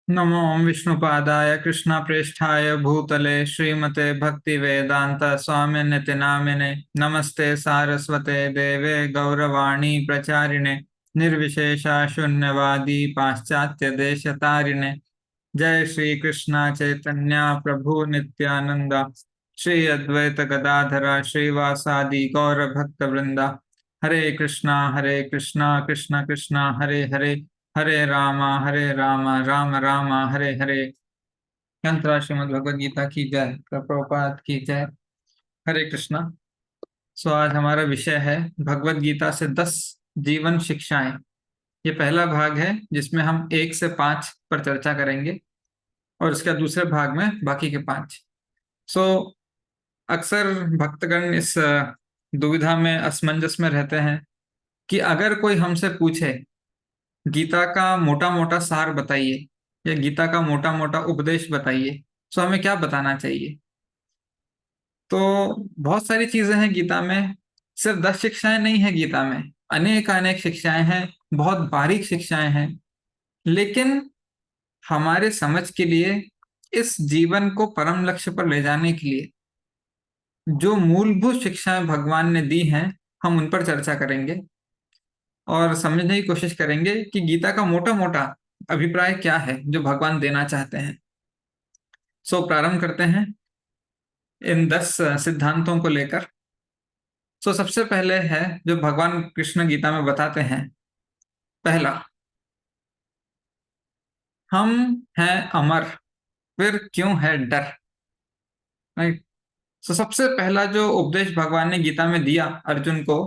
नमो विष्णुपादाय कृष्णप्रेष्ठाय भूतले श्रीमते भक्तिवेदांत स्वामिनिति नामिने नमस्ते सारस्वते देवे गौरवाणी प्रचारिणे निर्विशेषा शून्यवादी पाश्चात्य देशतारिणे। जय श्री कृष्ण चैतन्य प्रभु नित्यानंद श्री अद्वैत गदाधर श्रीवासादि गौर भक्त वृंदा। हरे कृष्णा कृष्ण कृष्ण हरे हरे, हरे रामा राम राम हरे हरे। अंतरा श्रीमद् भगवद गीता की जय, प्रभुपाद की जय। हरे कृष्णा। सो आज हमारा विषय है भगवद गीता से 10 जीवन शिक्षाएं। ये पहला भाग है जिसमें हम 1 से 5 पर चर्चा करेंगे और इसका दूसरे भाग में बाकी के 5। सो अक्सर भक्तगण इस दुविधा में असमंजस में रहते हैं कि अगर कोई हमसे पूछे गीता का मोटा मोटा सार बताइए या गीता का मोटा मोटा उपदेश बताइए, तो हमें क्या बताना चाहिए। तो बहुत सारी चीजें हैं गीता में, सिर्फ 10 शिक्षाएं नहीं है गीता में, अनेक अनेक शिक्षाएं हैं, बहुत बारीक शिक्षाएं हैं। लेकिन हमारे समझ के लिए, इस जीवन को परम लक्ष्य पर ले जाने के लिए जो मूलभूत शिक्षाएं भगवान ने दी हैं, हम उन पर चर्चा करेंगे और समझने की कोशिश करेंगे कि गीता का मोटा मोटा अभिप्राय क्या है जो भगवान देना चाहते हैं। सो प्रारंभ करते हैं इन 10 सिद्धांतों को लेकर। सो सबसे पहले है जो भगवान कृष्ण गीता में बताते हैं। पहला, हम हैं अमर, फिर क्यों है डर। राइट। सो सबसे पहला जो उपदेश भगवान ने गीता में दिया अर्जुन को,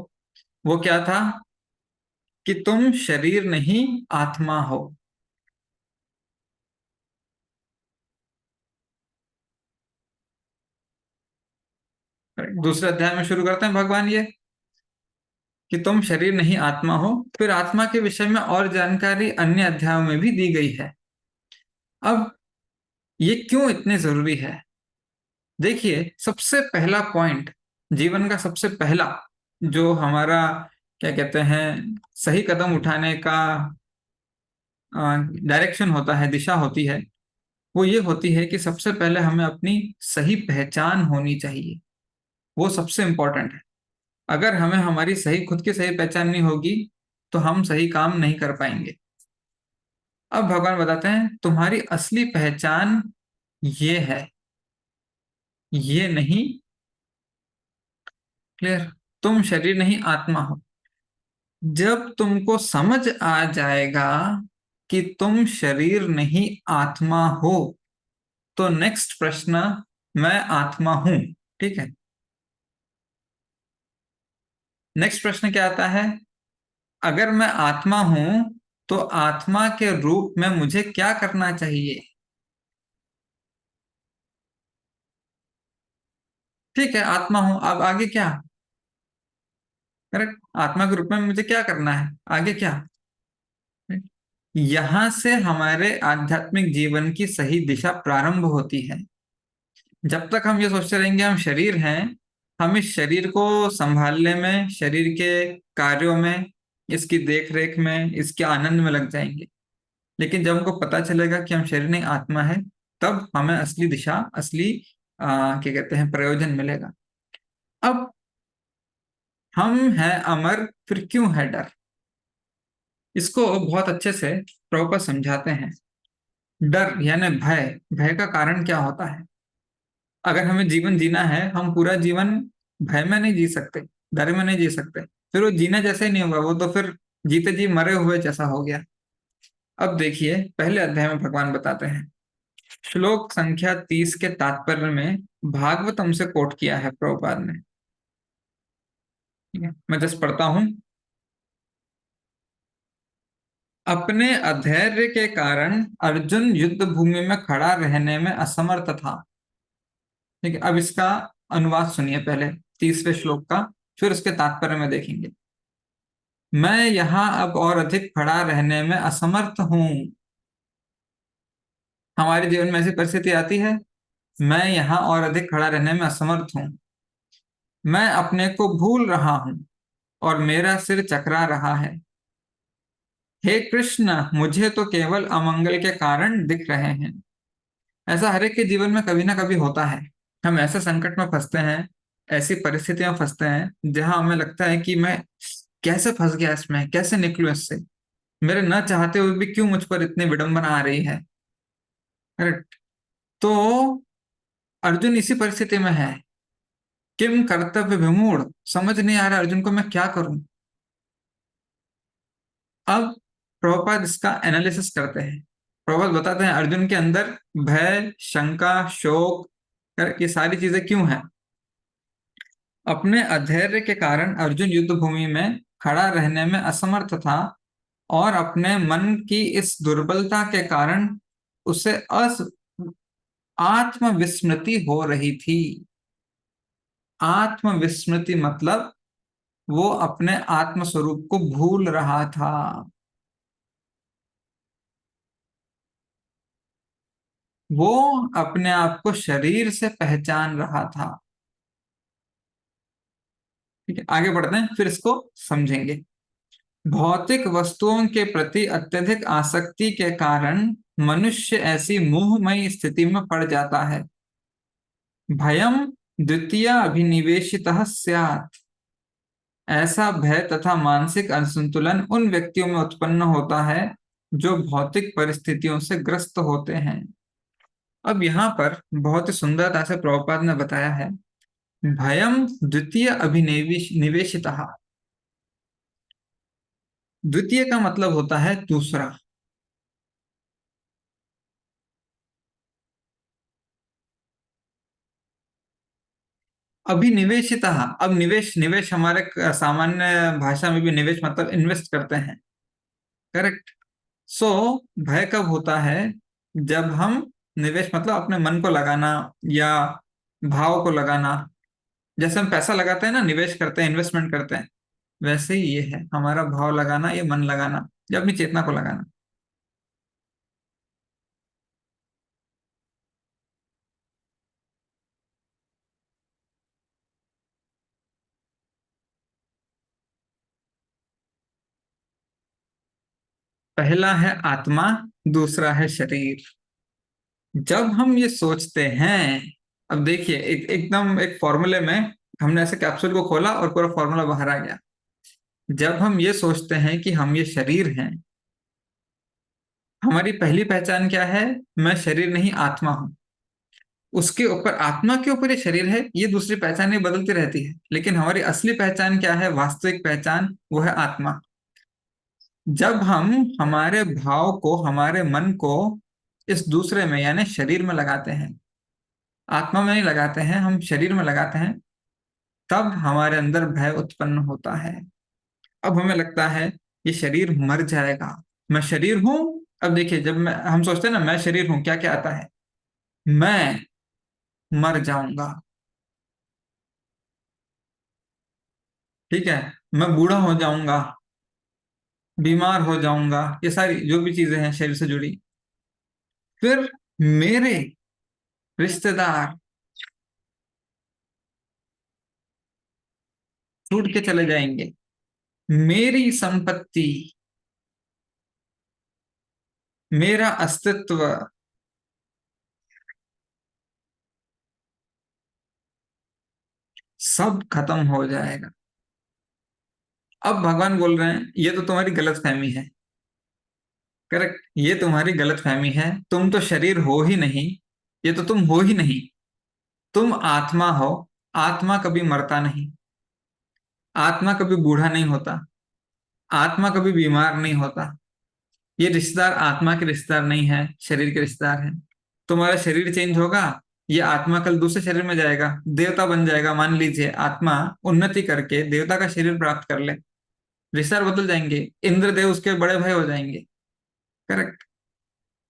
वो क्या था कि तुम शरीर नहीं आत्मा हो। दूसरे अध्याय में शुरू करते हैं भगवान ये कि तुम शरीर नहीं आत्मा हो। फिर आत्मा के विषय में और जानकारी अन्य अध्यायों में भी दी गई है। अब ये क्यों इतने जरूरी है। देखिए, सबसे पहला पॉइंट, जीवन का सबसे पहला जो हमारा क्या कहते हैं सही कदम उठाने का डायरेक्शन होता है, दिशा होती है, वो ये होती है कि सबसे पहले हमें अपनी सही पहचान होनी चाहिए। वो सबसे इंपॉर्टेंट है। अगर हमें हमारी सही खुद की सही पहचान नहीं होगी तो हम सही काम नहीं कर पाएंगे। अब भगवान बताते हैं तुम्हारी असली पहचान ये है, ये नहीं। क्लियर। तुम शरीर नहीं आत्मा हो। जब तुमको समझ आ जाएगा कि तुम शरीर नहीं आत्मा हो, तो नेक्स्ट प्रश्न, मैं आत्मा हूं, ठीक है। नेक्स्ट प्रश्न क्या आता है, अगर मैं आत्मा हूं तो आत्मा के रूप में मुझे क्या करना चाहिए। ठीक है, आत्मा हूं, अब आगे क्या। करेक्ट। आत्मा के रूप में मुझे क्या करना है, आगे क्या। यहां से हमारे आध्यात्मिक जीवन की सही दिशा प्रारंभ होती है। जब तक हम ये सोचते रहेंगे हम शरीर हैं, हम इस शरीर को संभालने में, शरीर के कार्यों में, इसकी देख रेख में, इसके आनंद में लग जाएंगे। लेकिन जब हमको पता चलेगा कि हम शरीर नहीं आत्मा है, तब हमें असली दिशा, असली क्या कहते हैं प्रयोजन मिलेगा। अब हम हैं अमर, फिर क्यों है डर। इसको बहुत अच्छे से प्रभुपाद समझाते हैं। डर यानी भय, भय का कारण क्या होता है। अगर हमें जीवन जीना है, हम पूरा जीवन भय में नहीं जी सकते, डर में नहीं जी सकते। फिर वो जीना जैसे ही नहीं होगा, वो तो फिर जीते जी मरे हुए जैसा हो गया। अब देखिए, पहले अध्याय में भगवान बताते हैं, श्लोक संख्या 30 के तात्पर्य में भागवतम से कोट किया है प्रभुपाद ने। ठीक है, मैं जस्ट पढ़ता हूं। अपने अधैर्य के कारण अर्जुन युद्ध भूमि में खड़ा रहने में असमर्थ था। ठीक है, अब इसका अनुवाद सुनिए पहले 30वें श्लोक का, फिर उसके तात्पर्य में देखेंगे। मैं यहां अब और अधिक खड़ा रहने में असमर्थ हूं। हमारे जीवन में ऐसी परिस्थिति आती है, मैं यहां और अधिक खड़ा रहने में असमर्थ हूं। मैं अपने को भूल रहा हूं और मेरा सिर चकरा रहा है। हे कृष्ण, मुझे तो केवल अमंगल के कारण दिख रहे हैं। ऐसा हर एक के जीवन में कभी ना कभी होता है। हम ऐसे संकट में फंसते हैं, ऐसी परिस्थितियों में फंसते हैं जहां हमें लगता है कि मैं कैसे फंस गया इसमें, कैसे निकलूं इससे, मेरे न चाहते हुए भी क्यों मुझ पर इतनी विडंबना आ रही है। करेक्ट। तो अर्जुन इसी परिस्थिति में है। किम कर्तव्य विमूढ़, समझ नहीं आ रहा अर्जुन को मैं क्या करूं। अब प्रभुपाद इसका एनालिसिस करते हैं। प्रभुपाद बताते हैं अर्जुन के अंदर भय, शंका, शोक, ये सारी चीजें क्यों हैं। अपने अधैर्य के कारण अर्जुन युद्ध भूमि में खड़ा रहने में असमर्थ था, और अपने मन की इस दुर्बलता के कारण उसे आत्मविस्मृति हो रही थी। आत्मविस्मृति मतलब वो अपने आत्म स्वरूप को भूल रहा था। वो अपने आप को शरीर से पहचान रहा था। ठीक है, आगे बढ़ते हैं, फिर इसको समझेंगे। भौतिक वस्तुओं के प्रति अत्यधिक आसक्ति के कारण मनुष्य ऐसी मोहमयी स्थिति में पड़ जाता है। भयम द्वितीय अभिनिवेशितः स्यात्। ऐसा भय तथा मानसिक असंतुलन उन व्यक्तियों में उत्पन्न होता है जो भौतिक परिस्थितियों से ग्रस्त होते हैं। अब यहाँ पर बहुत ही सुंदरता से प्रभुपाद ने बताया है, भयम द्वितीय अभिनिवेश निवेशितः। द्वितीय का मतलब होता है दूसरा। अभिनिवेशितः, अब निवेश, निवेश हमारे सामान्य भाषा में भी निवेश मतलब इन्वेस्ट करते हैं। करेक्ट। सो भय कब होता है, जब हम निवेश मतलब अपने मन को लगाना या भाव को लगाना। जैसे हम पैसा लगाते हैं ना, निवेश करते हैं, इन्वेस्टमेंट करते हैं, वैसे ही ये है हमारा भाव लगाना, ये मन लगाना या अपनी चेतना को लगाना। पहला है आत्मा, दूसरा है शरीर। जब हम ये सोचते हैं, अब देखिए एकदम एक फॉर्मूले में हमने ऐसे कैप्सूल को खोला और पूरा फॉर्मूला बाहर आ गया। जब हम ये सोचते हैं कि हम ये शरीर हैं, हमारी पहली पहचान क्या है, मैं शरीर नहीं आत्मा हूं। उसके ऊपर, आत्मा के ऊपर ये शरीर है, ये दूसरी पहचानें बदलती रहती है, लेकिन हमारी असली पहचान क्या है, वास्तविक पहचान, वो है आत्मा। जब हम हमारे भाव को, हमारे मन को इस दूसरे में यानी शरीर में लगाते हैं, आत्मा में नहीं लगाते हैं, हम शरीर में लगाते हैं, तब हमारे अंदर भय उत्पन्न होता है। अब हमें लगता है ये शरीर मर जाएगा, मैं शरीर हूं। अब देखिए, जब हम सोचते हैं ना मैं शरीर हूं, क्या क्या आता है, मैं मर जाऊंगा। ठीक है, मैं बूढ़ा हो जाऊंगा, बीमार हो जाऊंगा, ये सारी जो भी चीजें हैं शरीर से जुड़ी। फिर मेरे रिश्तेदार छूट के चले जाएंगे, मेरी संपत्ति, मेरा अस्तित्व, सब खत्म हो जाएगा। अब भगवान बोल रहे हैं ये तो तुम्हारी गलत फहमी है। करेक्ट, ये तुम्हारी गलत फहमी है, तुम तो शरीर हो ही नहीं, ये तो तुम हो ही नहीं, तुम आत्मा हो। आत्मा कभी मरता नहीं, आत्मा कभी बूढ़ा नहीं होता, आत्मा कभी बीमार नहीं होता। ये रिश्तेदार आत्मा के रिश्तेदार नहीं है, शरीर के रिश्तेदार हैं। तुम्हारा शरीर चेंज होगा, ये आत्मा कल दूसरे शरीर में जाएगा, देवता बन जाएगा। मान लीजिए आत्मा उन्नति करके देवता का शरीर प्राप्त कर ले, रिश्तेदार बदल जाएंगे, इंद्रदेव उसके बड़े भाई हो जाएंगे। करेक्ट।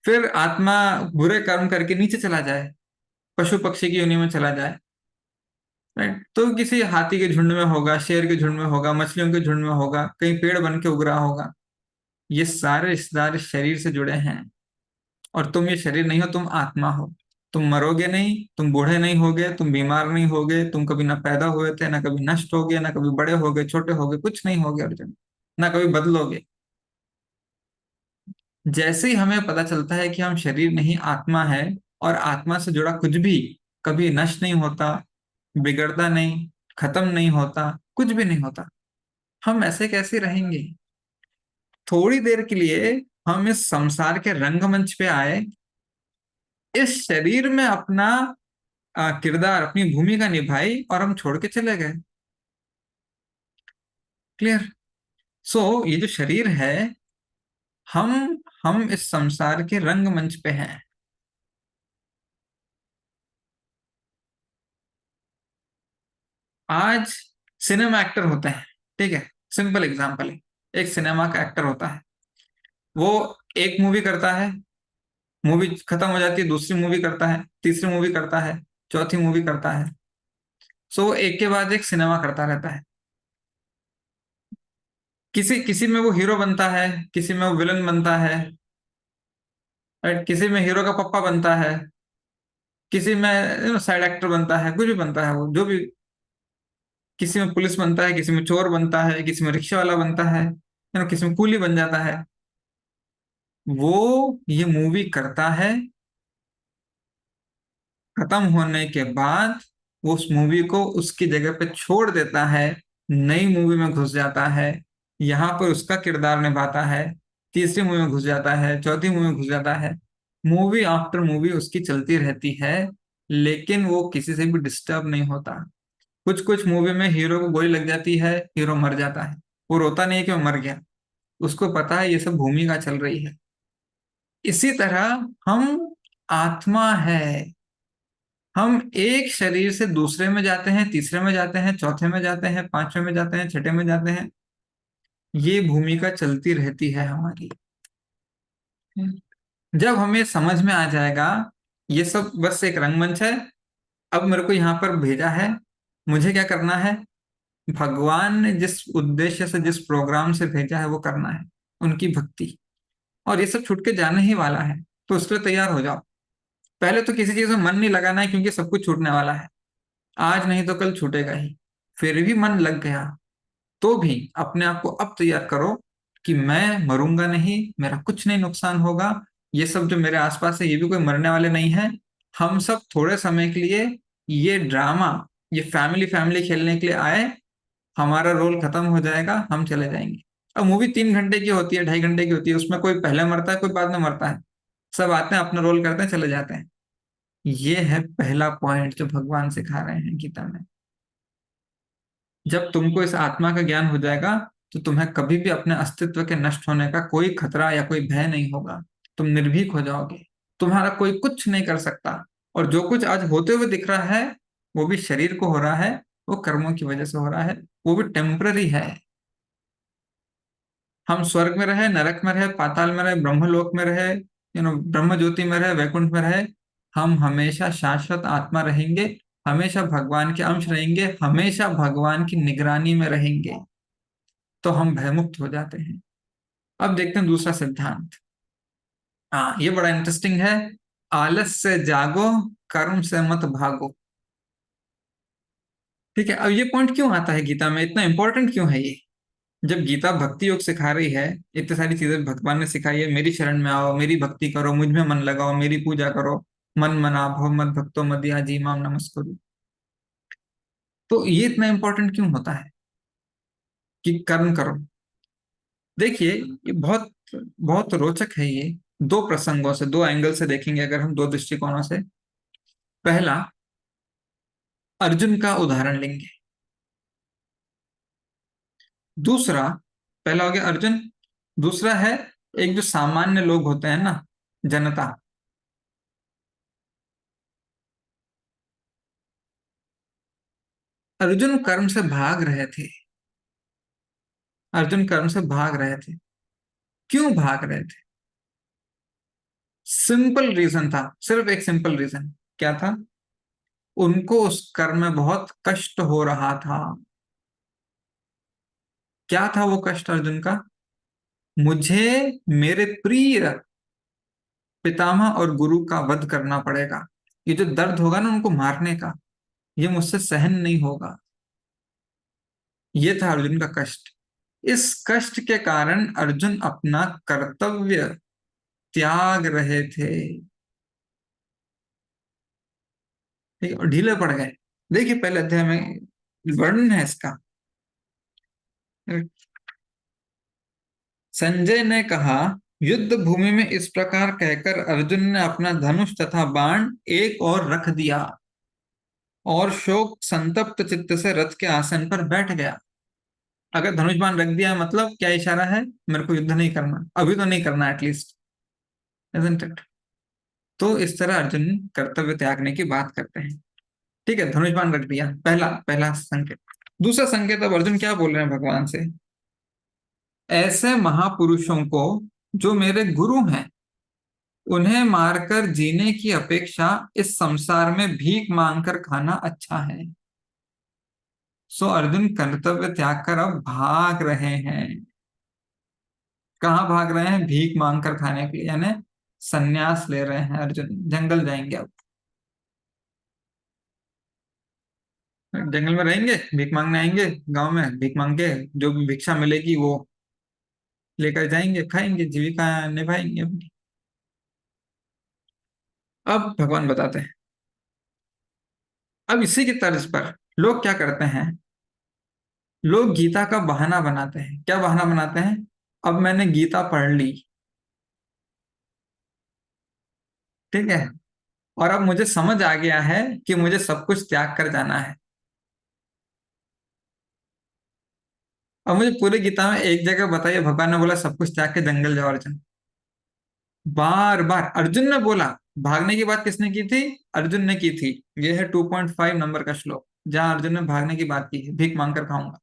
फिर आत्मा बुरे कर्म करके नीचे चला जाए, पशु पक्षी की योनि में चला जाए। राइट, तो किसी हाथी के झुंड में होगा, शेर के झुंड में होगा, मछलियों के झुंड में होगा, कहीं पेड़ बन के उग रहा होगा। ये सारे रिश्तेदार इस शरीर से जुड़े हैं, और तुम ये शरीर नहीं हो, तुम आत्मा हो। तुम मरोगे नहीं, तुम बूढ़े नहीं होगे, तुम बीमार नहीं होगे, तुम कभी ना पैदा हुए थे, ना कभी नष्ट होगे, ना कभी बड़े होगे, छोटे होगे, कुछ नहीं होगे अर्जुन, ना कभी बदलोगे। जैसे ही हमें पता चलता है कि हम शरीर नहीं आत्मा है, और आत्मा से जुड़ा कुछ भी कभी नष्ट नहीं होता, बिगड़ता नहीं, खत्म नहीं होता, कुछ भी नहीं होता, हम ऐसे कैसे रहेंगे? थोड़ी देर के लिए हम इस संसार के रंगमंच पे आए, इस शरीर में अपना किरदार, अपनी भूमिका निभाई, और हम छोड़ के चले गए। क्लियर? सो ये जो शरीर है, हम इस संसार के रंगमंच पे हैं। आज सिनेमा एक्टर होते हैं, ठीक है, सिंपल एग्जांपल है। एक सिनेमा का एक्टर होता है, वो एक मूवी करता है, मूवी खत्म हो जाती है, दूसरी मूवी करता है, तीसरी मूवी करता है, चौथी मूवी करता है। सो एक के बाद एक सिनेमा करता रहता है। किसी किसी में वो हीरो बनता है, किसी में वो विलन बनता है, राइट, किसी में हीरो का पप्पा बनता है, किसी में साइड एक्टर बनता है, कुछ भी बनता है, वो जो भी, किसी में पुलिस बनता है, किसी में चोर बनता है, किसी में रिक्शा वाला बनता है, किसी में कूली बन जाता है। वो ये मूवी करता है, खत्म होने के बाद वो उस मूवी को उसकी जगह पे छोड़ देता है, नई मूवी में घुस जाता है, यहाँ पर उसका किरदार निभाता है, तीसरी मूवी में घुस जाता है, चौथी मूवी में घुस जाता है। मूवी आफ्टर मूवी उसकी चलती रहती है, लेकिन वो किसी से भी डिस्टर्ब नहीं होता। कुछ कुछ मूवी में हीरो को गोली लग जाती है, हीरो मर जाता है, वो रोता नहीं है कि वो मर गया, उसको पता है ये सब भूमिका चल रही है। इसी तरह हम आत्मा है, हम एक शरीर से दूसरे में जाते हैं, तीसरे में जाते हैं, चौथे में जाते हैं, पांचवें में जाते हैं, छठे में जाते हैं। ये भूमिका चलती रहती है हमारी। जब हमें समझ में आ जाएगा ये सब बस एक रंगमंच है, अब मेरे को यहाँ पर भेजा है, मुझे क्या करना है, भगवान ने जिस उद्देश्य से, जिस प्रोग्राम से भेजा है वो करना है, उनकी भक्ति, और ये सब छूट के जाने ही वाला है, तो उसके लिए तैयार हो जाओ। पहले तो किसी चीज में मन नहीं लगाना है, क्योंकि सब कुछ छूटने वाला है, आज नहीं तो कल छूटेगा ही। फिर भी मन लग गया तो भी अपने आप को अब तैयार करो कि मैं मरूंगा नहीं, मेरा कुछ नहीं नुकसान होगा, ये सब जो मेरे आसपास है ये भी कोई मरने वाले नहीं है। हम सब थोड़े समय के लिए ये ड्रामा, ये फैमिली फैमिली खेलने के लिए आए, हमारा रोल खत्म हो जाएगा, हम चले जाएंगे। अब मूवी 3 घंटे की होती है, 2.5 घंटे की होती है, उसमें कोई पहले मरता है, कोई बाद में मरता है, सब आते हैं, अपना रोल करते हैं, चले जाते हैं। ये है पहला पॉइंट जो भगवान सिखा रहे हैं गीता में। जब तुमको इस आत्मा का ज्ञान हो जाएगा, तो तुम्हें कभी भी अपने अस्तित्व के नष्ट होने का कोई खतरा या कोई भय नहीं होगा। तुम निर्भीक हो जाओगे, तुम्हारा कोई कुछ नहीं कर सकता। और जो कुछ आज होते हुए दिख रहा है, वो भी शरीर को हो रहा है, वो कर्मों की वजह से हो रहा है, वो भी टेम्पररी है। हम स्वर्ग में रहे, नरक में रहे, पाताल में रहे, ब्रह्मलोक में रहे, ब्रह्म ज्योति में रहे, वैकुंठ में रहे, हम हमेशा शाश्वत आत्मा रहेंगे, हमेशा भगवान के अंश रहेंगे, हमेशा भगवान की निगरानी में रहेंगे। तो हम भयमुक्त हो जाते हैं। अब देखते हैं दूसरा सिद्धांत। हाँ, ये बड़ा इंटरेस्टिंग है। आलस से जागो, कर्म से मत भागो। ठीक है, अब ये पॉइंट क्यों आता है गीता में, इतना इंपॉर्टेंट क्यों है ये? जब गीता भक्ति योग सिखा रही है, इतनी सारी चीजें भगवान ने सिखाई है, मेरी शरण में आओ, मेरी भक्ति करो, मुझ में मन लगाओ, मेरी पूजा करो, मन मना भव मद भक्तो मदयाजी माम नमस्कुरु। तो ये इतना इंपॉर्टेंट क्यों होता है कि कर्म करो? देखिए, ये बहुत बहुत रोचक है ये। दो प्रसंगों से, दो एंगल से देखेंगे अगर हम, दो दृष्टिकोणों से। पहला, अर्जुन का उदाहरण लेंगे। दूसरा, पहला हो गया अर्जुन, दूसरा है एक जो सामान्य लोग होते हैं ना, जनता। अर्जुन कर्म से भाग रहे थे, अर्जुन कर्म से भाग रहे थे। क्यों भाग रहे थे? सिंपल रीजन था, सिर्फ एक सिंपल रीजन। क्या था? उनको उस कर्म में बहुत कष्ट हो रहा था। क्या था वो कष्ट अर्जुन का? मुझे मेरे प्रिय पितामह और गुरु का वध करना पड़ेगा, ये जो दर्द होगा ना उनको मारने का, ये मुझसे सहन नहीं होगा। ये था अर्जुन का कष्ट। इस कष्ट के कारण अर्जुन अपना कर्तव्य त्याग रहे थे। ठीक है, और ढीले पड़ गए। देखिए पहले अध्याय में वर्णन है इसका। संजय ने कहा, युद्ध भूमि में इस प्रकार कहकर अर्जुन ने अपना धनुष तथा बाण एक और रख दिया और शोक संतप्त चित्त से रथ के आसन पर बैठ गया। अगर धनुष बाण रख दिया मतलब क्या इशारा है? मेरे को युद्ध नहीं करना, अभी तो नहीं करना एटलीस्ट, इजंट इट? तो इस तरह अर्जुन कर्तव्य त्यागने की बात करते हैं। ठीक है, धनुष बाण रख दिया, पहला पहला संकेत। दूसरा संकेत, अब अर्जुन क्या बोल रहे हैं भगवान से? ऐसे महापुरुषों को जो मेरे गुरु हैं, उन्हें मारकर जीने की अपेक्षा इस संसार में भीख मांगकर खाना अच्छा है। सो अर्जुन कर्तव्य त्याग कर अब भाग रहे हैं। कहाँ भाग रहे हैं? भीख मांगकर खाने के लिए, यानी संन्यास ले रहे हैं अर्जुन, जंगल जाएंगे अब। जंगल में रहेंगे, भीख मांगने आएंगे, गांव में भीख मांग के जो भी भिक्षा मिलेगी वो लेकर जाएंगे, खाएंगे, जीविका निभाएंगे अपनी। अब भगवान बताते हैं, अब इसी की तर्ज पर लोग क्या करते हैं? लोग गीता का बहाना बनाते हैं। क्या बहाना बनाते हैं? अब मैंने गीता पढ़ ली, ठीक है, और अब मुझे समझ आ गया है कि मुझे सब कुछ त्याग कर जाना है। अब मुझे पूरी गीता में एक जगह बताइए भगवान ने बोला सब कुछ त्याग के जंगल जाओ अर्जुन? बार बार अर्जुन ने बोला। भागने की बात किसने की थी? अर्जुन ने की थी। यह है 2.5 नंबर का श्लोक, जहां अर्जुन ने भागने की बात की है, भीख मांग कर खाऊंगा।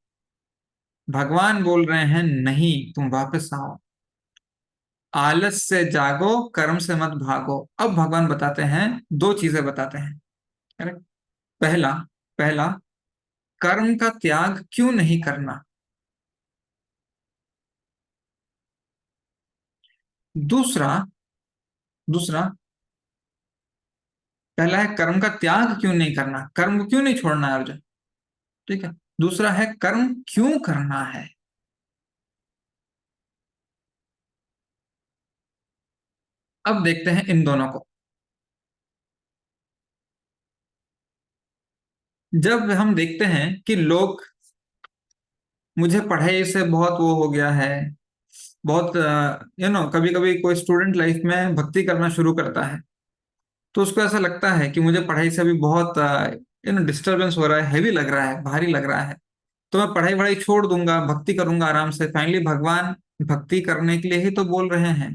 भगवान बोल रहे हैं नहीं, तुम वापस आओ, आलस से जागो, कर्म से मत भागो। अब भगवान बताते हैं, दो चीजें बताते हैं। करेक्ट? पहला, पहला, कर्म का त्याग क्यों नहीं करना। दूसरा, दूसरा, पहला है कर्म का त्याग क्यों नहीं करना, कर्म को क्यों नहीं छोड़ना है अर्जुन, ठीक है। दूसरा है कर्म क्यों करना है। अब देखते हैं इन दोनों को। जब हम देखते हैं कि लोग, मुझे पढ़ाई से बहुत वो हो गया है, बहुत कभी कभी कोई स्टूडेंट लाइफ में भक्ति करना शुरू करता है, तो उसको ऐसा लगता है कि मुझे पढ़ाई से अभी बहुत डिस्टरबेंस हो रहा है, हैवी लग रहा है, भारी लग रहा है, तो मैं पढ़ाई वढ़ाई छोड़ दूंगा, भक्ति करूंगा आराम से। फाइनली भगवान भक्ति करने के लिए ही तो बोल रहे हैं।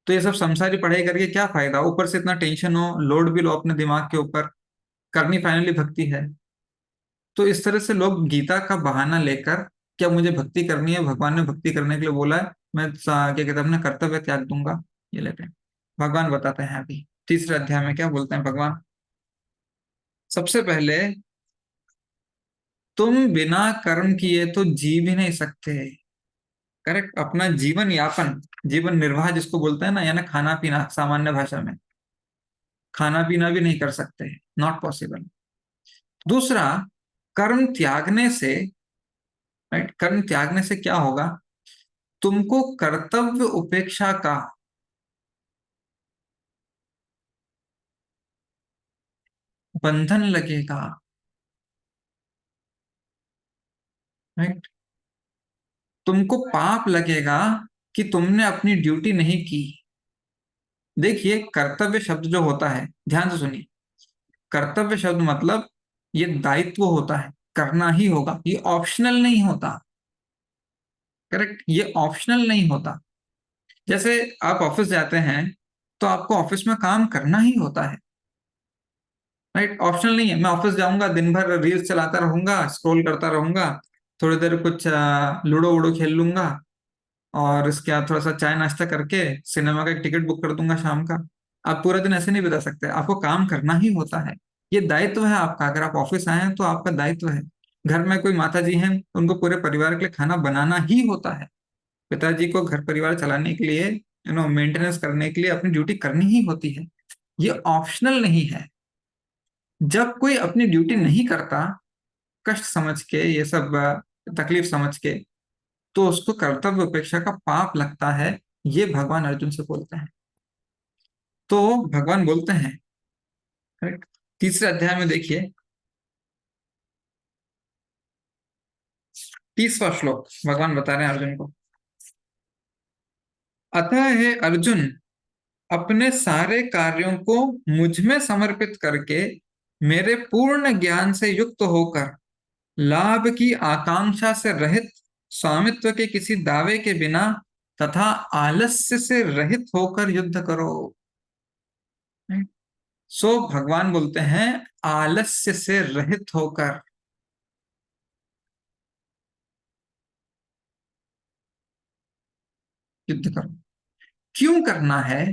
तो ये सब संसारी पढ़ाई करके क्या फायदा, ऊपर से इतना टेंशन हो, लोड भी लो अपने दिमाग के ऊपर, करनी फाइनली भक्ति है। तो इस तरह से लोग गीता का बहाना लेकर, क्या मुझे भक्ति करनी है, भगवान ने भक्ति करने के लिए बोला है, मैं क्या कहते हैं अपना कर्तव्य त्याग दूंगा, ये लेते हैं। भगवान बताते हैं अभी तीसरे अध्याय में क्या बोलते हैं भगवान। सबसे पहले, तुम बिना कर्म किए तो जी भी नहीं सकते। करेक्ट? अपना जीवन यापन, जीवन निर्वाह जिसको बोलते हैं ना, यानी खाना पीना, सामान्य भाषा में खाना पीना भी नहीं कर सकते, नॉट पॉसिबल। दूसरा, कर्म त्यागने से, राइट, कर्म त्यागने से क्या होगा? तुमको कर्तव्य उपेक्षा का बंधन लगेगा, राइट, तुमको पाप लगेगा कि तुमने अपनी ड्यूटी नहीं की। देखिए कर्तव्य शब्द जो होता है, ध्यान से सुनिए, कर्तव्य शब्द मतलब ये दायित्व होता है, करना ही होगा, ये ऑप्शनल नहीं होता। करेक्ट? ये ऑप्शनल नहीं होता। जैसे आप ऑफिस जाते हैं, तो आपको ऑफिस में काम करना ही होता है, राइट, ऑप्शनल नहीं है। मैं ऑफिस जाऊंगा, दिन भर रील्स चलाता रहूंगा, स्क्रॉल करता रहूंगा, थोड़ी देर कुछ लूडो वूडो खेल लूंगा, और इसके बाद थोड़ा सा चाय नाश्ता करके सिनेमा का एक टिकट बुक कर दूंगा शाम का। आप पूरा दिन ऐसे नहीं बिता सकते, आपको काम करना ही होता है। ये दायित्व है आपका, अगर आप ऑफिस आए हैं तो आपका दायित्व है। घर में कोई माता जी हैं, उनको पूरे परिवार के लिए खाना बनाना ही होता है। पिताजी को घर परिवार चलाने के लिए, मेंटेनेंस करने के लिए अपनी ड्यूटी करनी ही होती है। ये ऑप्शनल नहीं है। जब कोई अपनी ड्यूटी नहीं करता, कष्ट समझ के, ये सब तकलीफ समझ के, तो उसको कर्तव्य उपेक्षा का पाप लगता है। ये भगवान अर्जुन से बोलते हैं। तो भगवान बोलते हैं, करेक्ट, तीसरे अध्याय में देखिए, 30वां श्लोक, भगवान बता रहे हैं अर्जुन को, अतः हे अर्जुन, अपने सारे कार्यों को मुझ में समर्पित करके मेरे पूर्ण ज्ञान से युक्त होकर लाभ की आकांक्षा से रहित, स्वामित्व के किसी दावे के बिना तथा आलस्य से रहित होकर युद्ध करो। सो भगवान बोलते हैं आलस्य से रहित होकर युद्ध करो। क्यों करना है?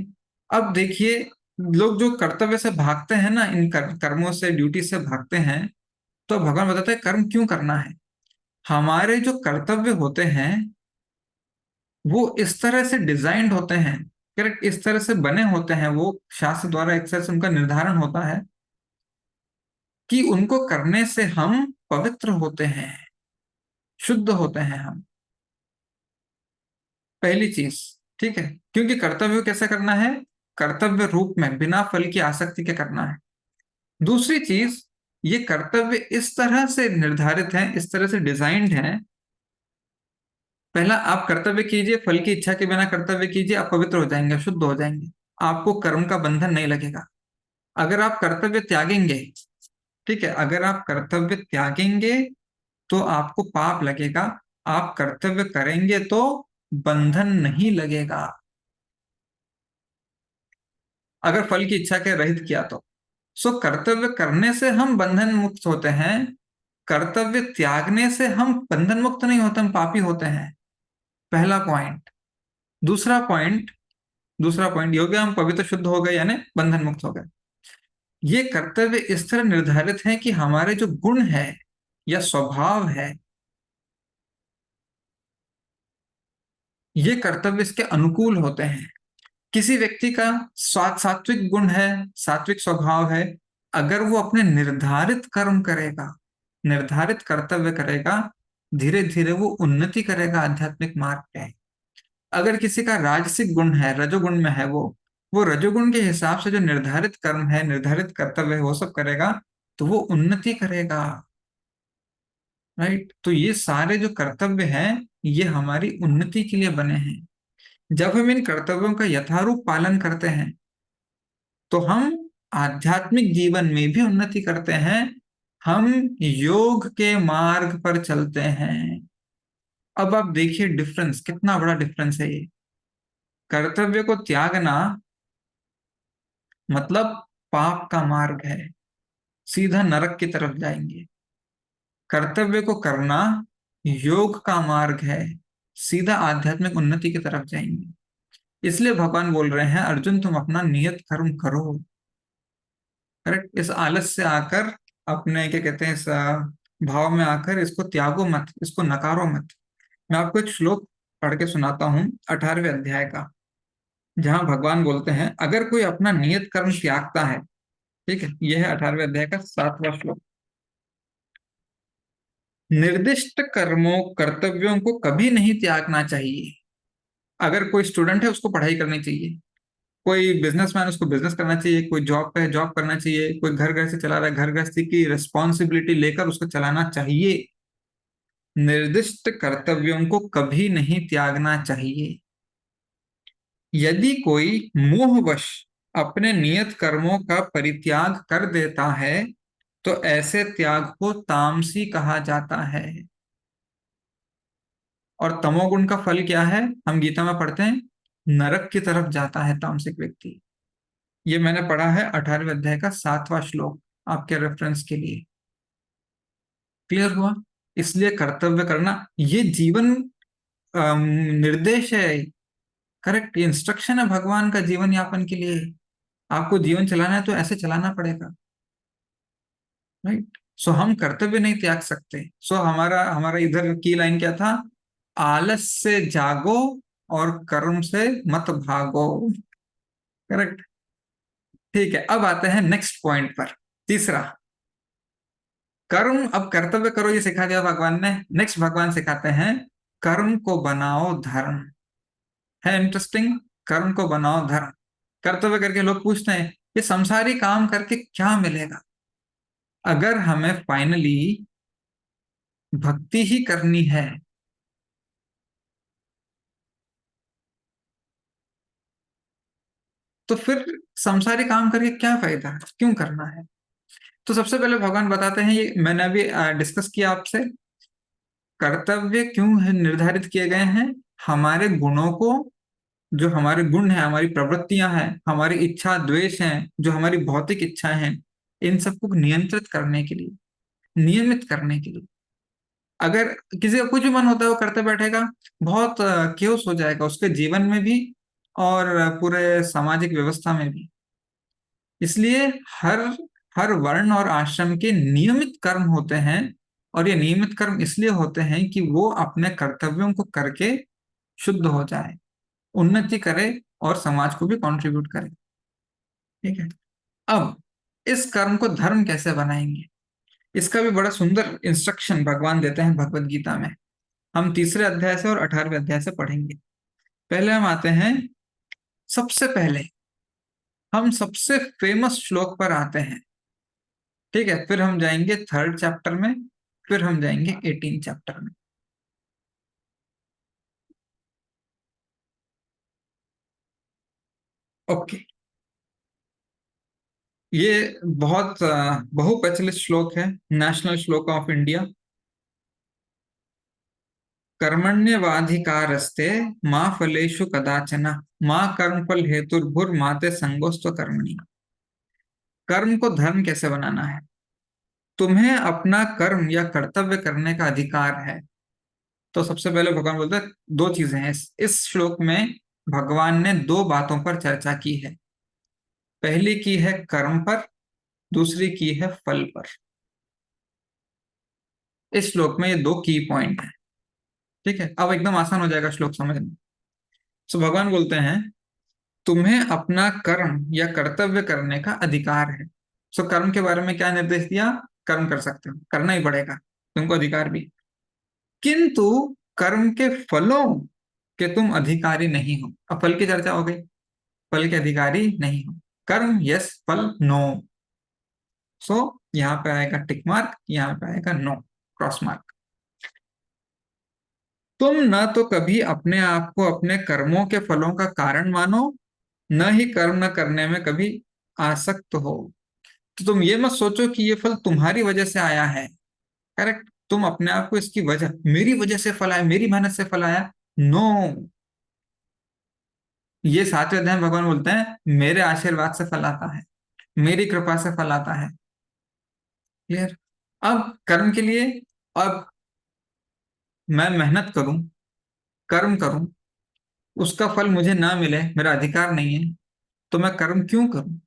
अब देखिए, लोग जो कर्तव्य से भागते हैं ना, इन कर्मों से, ड्यूटी से भागते हैं, तो भगवान बताते हैं कर्म क्यों करना है। हमारे जो कर्तव्य होते हैं वो इस तरह से डिजाइंड होते हैं, करेक्ट, इस तरह से बने होते हैं, वो शास्त्र द्वारा एक तरह से उनका निर्धारण होता है कि उनको करने से हम पवित्र होते हैं, शुद्ध होते हैं हम, पहली चीज। ठीक है, क्योंकि कर्तव्य को कैसे करना है, कर्तव्य रूप में, बिना फल की आसक्ति के करना है। दूसरी चीज, ये कर्तव्य इस तरह से निर्धारित है, इस तरह से डिजाइंड है, पहला आप कर्तव्य कीजिए, फल की इच्छा के बिना कर्तव्य कीजिए, आप पवित्र हो जाएंगे, शुद्ध हो जाएंगे, आपको कर्म का बंधन नहीं लगेगा। अगर आप कर्तव्य त्यागेंगे, ठीक है, अगर आप कर्तव्य त्यागेंगे तो आपको पाप लगेगा, आप कर्तव्य करेंगे तो बंधन नहीं लगेगा, अगर फल की इच्छा के रहित किया तो। सो कर्तव्य करने से हम बंधन मुक्त होते हैं, कर्तव्य त्यागने से हम बंधन मुक्त नहीं होते, हम पापी होते हैं, पहला पॉइंट। दूसरा पॉइंट ये हो गया, हम पवित्र शुद्ध हो गए यानी बंधन मुक्त हो गए। ये कर्तव्य इस तरह निर्धारित है कि हमारे जो गुण है या स्वभाव है, ये कर्तव्य इसके अनुकूल होते हैं। किसी व्यक्ति का सात्विक गुण है, सात्विक स्वभाव है, अगर वो अपने निर्धारित कर्म करेगा, निर्धारित कर्तव्य करेगा, धीरे धीरे वो उन्नति करेगा आध्यात्मिक मार्ग पे। अगर किसी का राजसिक गुण है, रजोगुण में है, वो रजोगुण के हिसाब से जो निर्धारित कर्म है, निर्धारित कर्तव्य है, वो सब करेगा, तो वो उन्नति करेगा। राइट, तो ये सारे जो कर्तव्य हैं ये हमारी उन्नति के लिए बने हैं। जब हम इन कर्तव्यों का यथारूप पालन करते हैं तो हम आध्यात्मिक जीवन में भी उन्नति करते हैं, हम योग के मार्ग पर चलते हैं। अब आप देखिए डिफरेंस, कितना बड़ा डिफरेंस है ये। कर्तव्य को त्यागना मतलब पाप का मार्ग है, सीधा नरक की तरफ जाएंगे। कर्तव्य को करना योग का मार्ग है, सीधा आध्यात्मिक उन्नति की तरफ जाएंगे। इसलिए भगवान बोल रहे हैं अर्जुन, तुम अपना नियत कर्म करो। करेक्ट, इस आलस से आकर, अपने क्या कहते हैं, इस भाव में आकर इसको त्यागो मत, इसको नकारो मत। मैं आपको एक श्लोक पढ़ के सुनाता हूँ 18वें अध्याय का, जहां भगवान बोलते हैं अगर कोई अपना नियत कर्म त्यागता है, ठीक है, यह है 18वें अध्याय का 7वां श्लोक। निर्दिष्ट कर्मों, कर्तव्यों को कभी नहीं त्यागना चाहिए। अगर कोई स्टूडेंट है उसको पढ़ाई करनी चाहिए, कोई बिजनेसमैन उसको बिजनेस करना चाहिए, कोई जॉब पे है जॉब करना चाहिए, कोई घर घर से चला रहा है घर गृहस्थी की रिस्पॉन्सिबिलिटी लेकर उसको चलाना चाहिए। निर्दिष्ट कर्तव्यों को कभी नहीं त्यागना चाहिए। यदि कोई मोहवश अपने नियत कर्मों का परित्याग कर देता है तो ऐसे त्याग को तामसी कहा जाता है। और तमोगुण का फल क्या है, हम गीता में पढ़ते हैं, नरक की तरफ जाता है तामसिक व्यक्ति। ये मैंने पढ़ा है 18वें अध्याय का 7वां श्लोक, आपके रेफरेंस के लिए। क्लियर हुआ? इसलिए कर्तव्य करना ये जीवन निर्देश है, करेक्ट, ये इंस्ट्रक्शन है भगवान का जीवन यापन के लिए। आपको जीवन चलाना है तो ऐसे चलाना पड़ेगा। राइट, सो हम कर्तव्य नहीं त्याग सकते। सो हमारा हमारा इधर की लाइन क्या था, आलस से जागो और कर्म से मत भागो। करेक्ट, ठीक है, अब आते हैं नेक्स्ट पॉइंट पर, तीसरा। कर्म, अब कर्तव्य करो ये सिखा दिया भगवान ने, नेक्स्ट भगवान सिखाते हैं कर्म को बनाओ धर्म। है इंटरेस्टिंग। कर्म को बनाओ धर्म। कर्तव्य करके लोग पूछते हैं ये संसारी काम करके क्या मिलेगा। अगर हमें फाइनली भक्ति ही करनी है तो फिर संसारी काम करके क्या फायदा, क्यों करना है। तो सबसे पहले भगवान बताते हैं, ये मैंने अभी डिस्कस किया आपसे, कर्तव्य क्यों है निर्धारित किए गए हैं। हमारे गुणों को, जो हमारे गुण हैं, हमारी प्रवृत्तियां हैं, हमारी इच्छा द्वेष हैं, जो हमारी भौतिक इच्छाएं हैं, इन सबको नियंत्रित करने के लिए, नियमित करने के लिए। अगर किसी का कुछ भी मन होता है वो करते बैठेगा, बहुत केओस हो जाएगा उसके जीवन में भी और पूरे सामाजिक व्यवस्था में भी। इसलिए हर हर वर्ण और आश्रम के नियमित कर्म होते हैं। और ये नियमित कर्म इसलिए होते हैं कि वो अपने कर्तव्यों को करके शुद्ध हो जाए, उन्नति करे और समाज को भी कंट्रीब्यूट करे। ठीक है। अब इस कर्म को धर्म कैसे बनाएंगे, इसका भी बड़ा सुंदर इंस्ट्रक्शन भगवान देते हैं भगवत गीता में। हम तीसरे अध्याय से और 18वें अध्याय से पढ़ेंगे। पहले हम आते हैं, सबसे पहले हम सबसे फेमस श्लोक पर आते हैं। ठीक है, फिर हम जाएंगे थर्ड चैप्टर में, फिर हम जाएंगे 18 चैप्टर में। ओके। ये बहुत बहुप्रचलित श्लोक है, नेशनल श्लोक ऑफ इंडिया। कर्मण्यवाधिकारस्ते माँ फलेषु कदाचन, माँ कर्मफल हेतुर्भुर्माते संगोस्त्व कर्मणि। कर्म को धर्म कैसे बनाना है। तुम्हें अपना कर्म या कर्तव्य करने का अधिकार है। तो सबसे पहले भगवान बोलते हैं दो चीजें हैं इस श्लोक में। भगवान ने दो बातों पर चर्चा की है। पहली की है कर्म पर, दूसरी की है फल पर। इस श्लोक में ये दो की पॉइंट है। ठीक है, अब एकदम आसान हो जाएगा श्लोक समझना। तो भगवान बोलते हैं तुम्हें अपना कर्म या कर्तव्य करने का अधिकार है। सो कर्म के बारे में क्या निर्देश दिया, कर्म कर सकते हो, करना ही पड़ेगा, तुमको अधिकार भी। किंतु कर्म के फलों के तुम अधिकारी नहीं हो। अब फल की चर्चा हो गई, फल के अधिकारी नहीं हो। कर्म यस, फल नो। सो यहाँ पे आएगा टिक मार्क, यहाँ पे आएगा नो, क्रॉस मार्क। तुम न तो कभी अपने आप को अपने कर्मों के फलों का कारण मानो, न ही कर्म न करने में कभी आसक्त हो। तो तुम ये मत सोचो कि ये फल तुम्हारी वजह से आया है। करेक्ट, तुम अपने आप को इसकी वजह, मेरी वजह से फल आया, मेरी मेहनत से फल आया, नो। ये 7वें अध्याय में भगवान बोलते हैं मेरे आशीर्वाद से फल आता है, मेरी कृपा से फल आता है। क्लियर। अब कर्म के लिए, अब मैं मेहनत करूं, कर्म करूं, उसका फल मुझे ना मिले, मेरा अधिकार नहीं है, तो मैं कर्म क्यों करूं।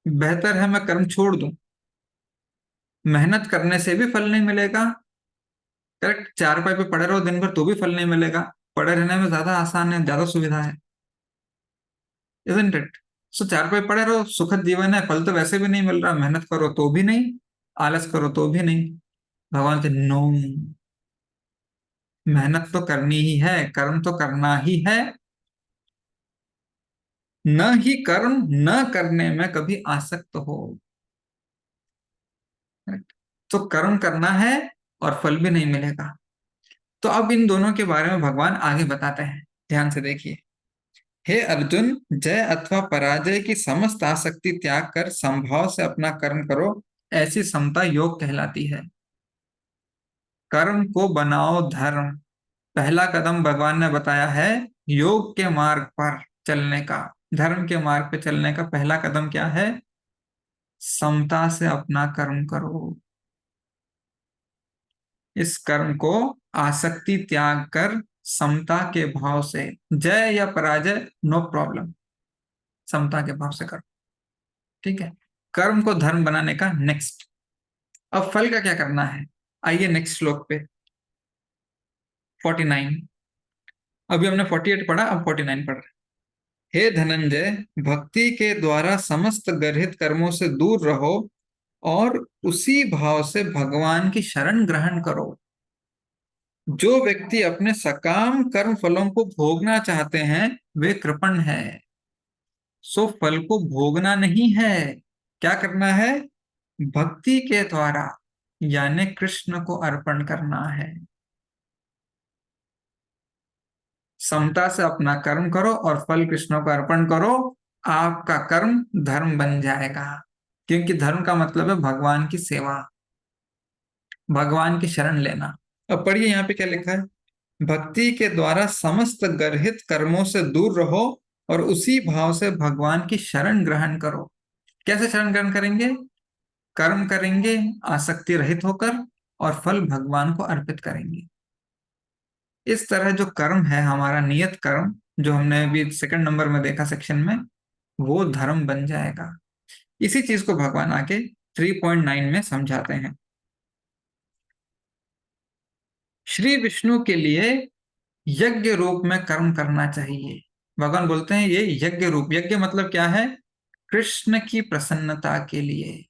बेहतर है मैं कर्म छोड़ दूं। मेहनत करने से भी फल नहीं मिलेगा। करेक्ट, चारपाई पे पड़े रहो दिन भर तो भी फल नहीं मिलेगा। पड़े रहने में ज्यादा आसान है, ज्यादा सुविधा है, इजंट इट। सो चारपाई पड़े रहो, सुखद जीवन है, फल तो वैसे भी नहीं मिल रहा, मेहनत करो तो भी नहीं, आलस करो तो भी नहीं। भगवान से नो, मेहनत तो करनी ही है, कर्म तो करना ही है। न ही कर्म न करने में कभी आसक्त हो। तो कर्म करना है और फल भी नहीं मिलेगा। तो अब इन दोनों के बारे में भगवान आगे बताते हैं, ध्यान से देखिए। हे अर्जुन, जय अथवा पराजय की समस्त आसक्ति त्याग कर संभाव से अपना कर्म करो, ऐसी समता योग कहलाती है। कर्म को बनाओ धर्म। पहला कदम भगवान ने बताया है योग के मार्ग पर चलने का। धर्म के मार्ग पर चलने का पहला कदम क्या है, समता से अपना कर्म करो। इस कर्म को आसक्ति त्याग कर समता के भाव से, जय या पराजय नो प्रॉब्लम, समता के भाव से करो। ठीक है, कर्म को धर्म बनाने का नेक्स्ट। अब फल का क्या करना है, आइए नेक्स्ट श्लोक पे, 49। अभी हमने 48 पढ़ा, अब 49 पढ़ रहे हैं। हे धनंजय, भक्ति के द्वारा समस्त गर्हित कर्मों से दूर रहो और उसी भाव से भगवान की शरण ग्रहण करो। जो व्यक्ति अपने सकाम कर्म फलों को भोगना चाहते हैं वे कृपण है, सो फल को भोगना नहीं है। क्या करना है? भक्ति के द्वारा, यानी कृष्ण को अर्पण करना है। समता से अपना कर्म करो और फल कृष्ण को अर्पण करो। आपका कर्म धर्म बन जाएगा, क्योंकि धर्म का मतलब है भगवान की सेवा, भगवान की शरण लेना। अब पढ़िए यहाँ पे क्या लिखा है। भक्ति के द्वारा समस्त गर्हित कर्मों से दूर रहो और उसी भाव से भगवान की शरण ग्रहण करो। कैसे शरण ग्रहण करेंगे? कर्म करेंगे आसक्ति रहित होकर, और फल भगवान को अर्पित करेंगे। इस तरह जो कर्म है, हमारा नियत कर्म, जो हमने अभी सेकंड नंबर में देखा सेक्शन में, वो धर्म बन जाएगा। इसी चीज को भगवान आके 3.9 में समझाते हैं। श्री विष्णु के लिए यज्ञ रूप में कर्म करना चाहिए। भगवान बोलते हैं ये यज्ञ रूप, यज्ञ मतलब क्या है? कृष्ण की प्रसन्नता के लिए।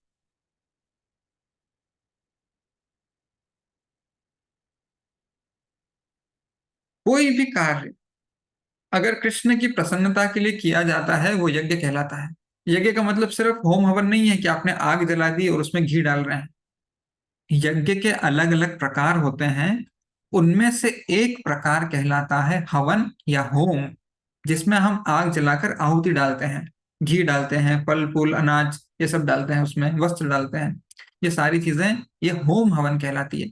कोई भी कार्य अगर कृष्ण की प्रसन्नता के लिए किया जाता है, वो यज्ञ कहलाता है। यज्ञ का मतलब सिर्फ होम हवन नहीं है कि आपने आग जला दी और उसमें घी डाल रहे हैं। यज्ञ के अलग अलग प्रकार होते हैं, उनमें से एक प्रकार कहलाता है हवन या होम, जिसमें हम आग जलाकर आहुति डालते हैं, घी डालते हैं, फल फूल अनाज ये सब डालते हैं, उसमें वस्त्र डालते हैं। ये सारी चीजें, ये होम हवन कहलाती है।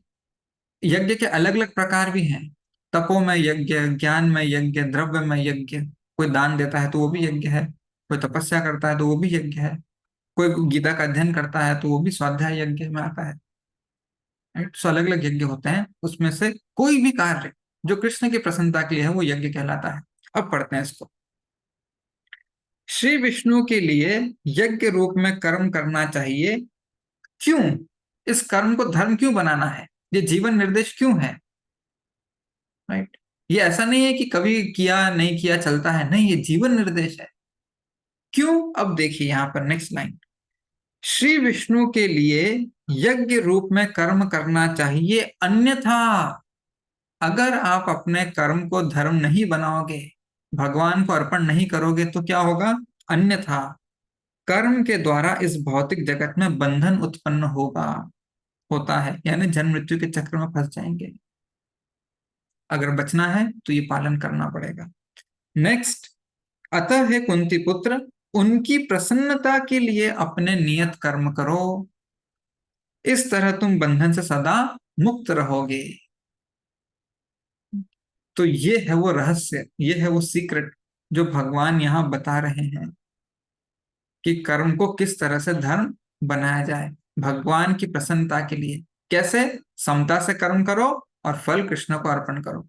यज्ञ के अलग अलग प्रकार भी हैं। तपो में यज्ञ, ज्ञान में यज्ञ, द्रव्य में यज्ञ। कोई दान देता है तो वो भी यज्ञ है, कोई तपस्या करता है तो वो भी यज्ञ है, कोई गीता का अध्ययन करता है तो वो भी स्वाध्याय यज्ञ में आता है। राइट? सो अलग अलग यज्ञ होते हैं, उसमें से कोई भी कार्य जो कृष्ण की प्रसन्नता के लिए है वो यज्ञ कहलाता है। अब पढ़ते हैं इसको। श्री विष्णु के लिए यज्ञ रूप में कर्म करना चाहिए। क्यों? इस कर्म को धर्म क्यों बनाना है? ये जीवन निर्देश क्यों है? राइट? ये ऐसा नहीं है कि कभी किया नहीं किया चलता है, नहीं, ये जीवन निर्देश है। क्यों? अब देखिए यहां पर नेक्स्ट लाइन। श्री विष्णु के लिए यज्ञ रूप में कर्म करना चाहिए, अन्यथा अगर आप अपने कर्म को धर्म नहीं बनाओगे, भगवान को अर्पण नहीं करोगे, तो क्या होगा? अन्यथा कर्म के द्वारा इस भौतिक जगत में बंधन उत्पन्न होगा, होता है, यानी जन्म मृत्यु के चक्र में फंस जाएंगे। अगर बचना है तो ये पालन करना पड़ेगा। नेक्स्ट, अतः है कुंती पुत्र, उनकी प्रसन्नता के लिए अपने नियत कर्म करो, इस तरह तुम बंधन से सदा मुक्त रहोगे। तो ये है वो रहस्य, ये है वो सीक्रेट जो भगवान यहाँ बता रहे हैं कि कर्म को किस तरह से धर्म बनाया जाए भगवान की प्रसन्नता के लिए। कैसे? समता से कर्म करो और फल कृष्ण को अर्पण करो।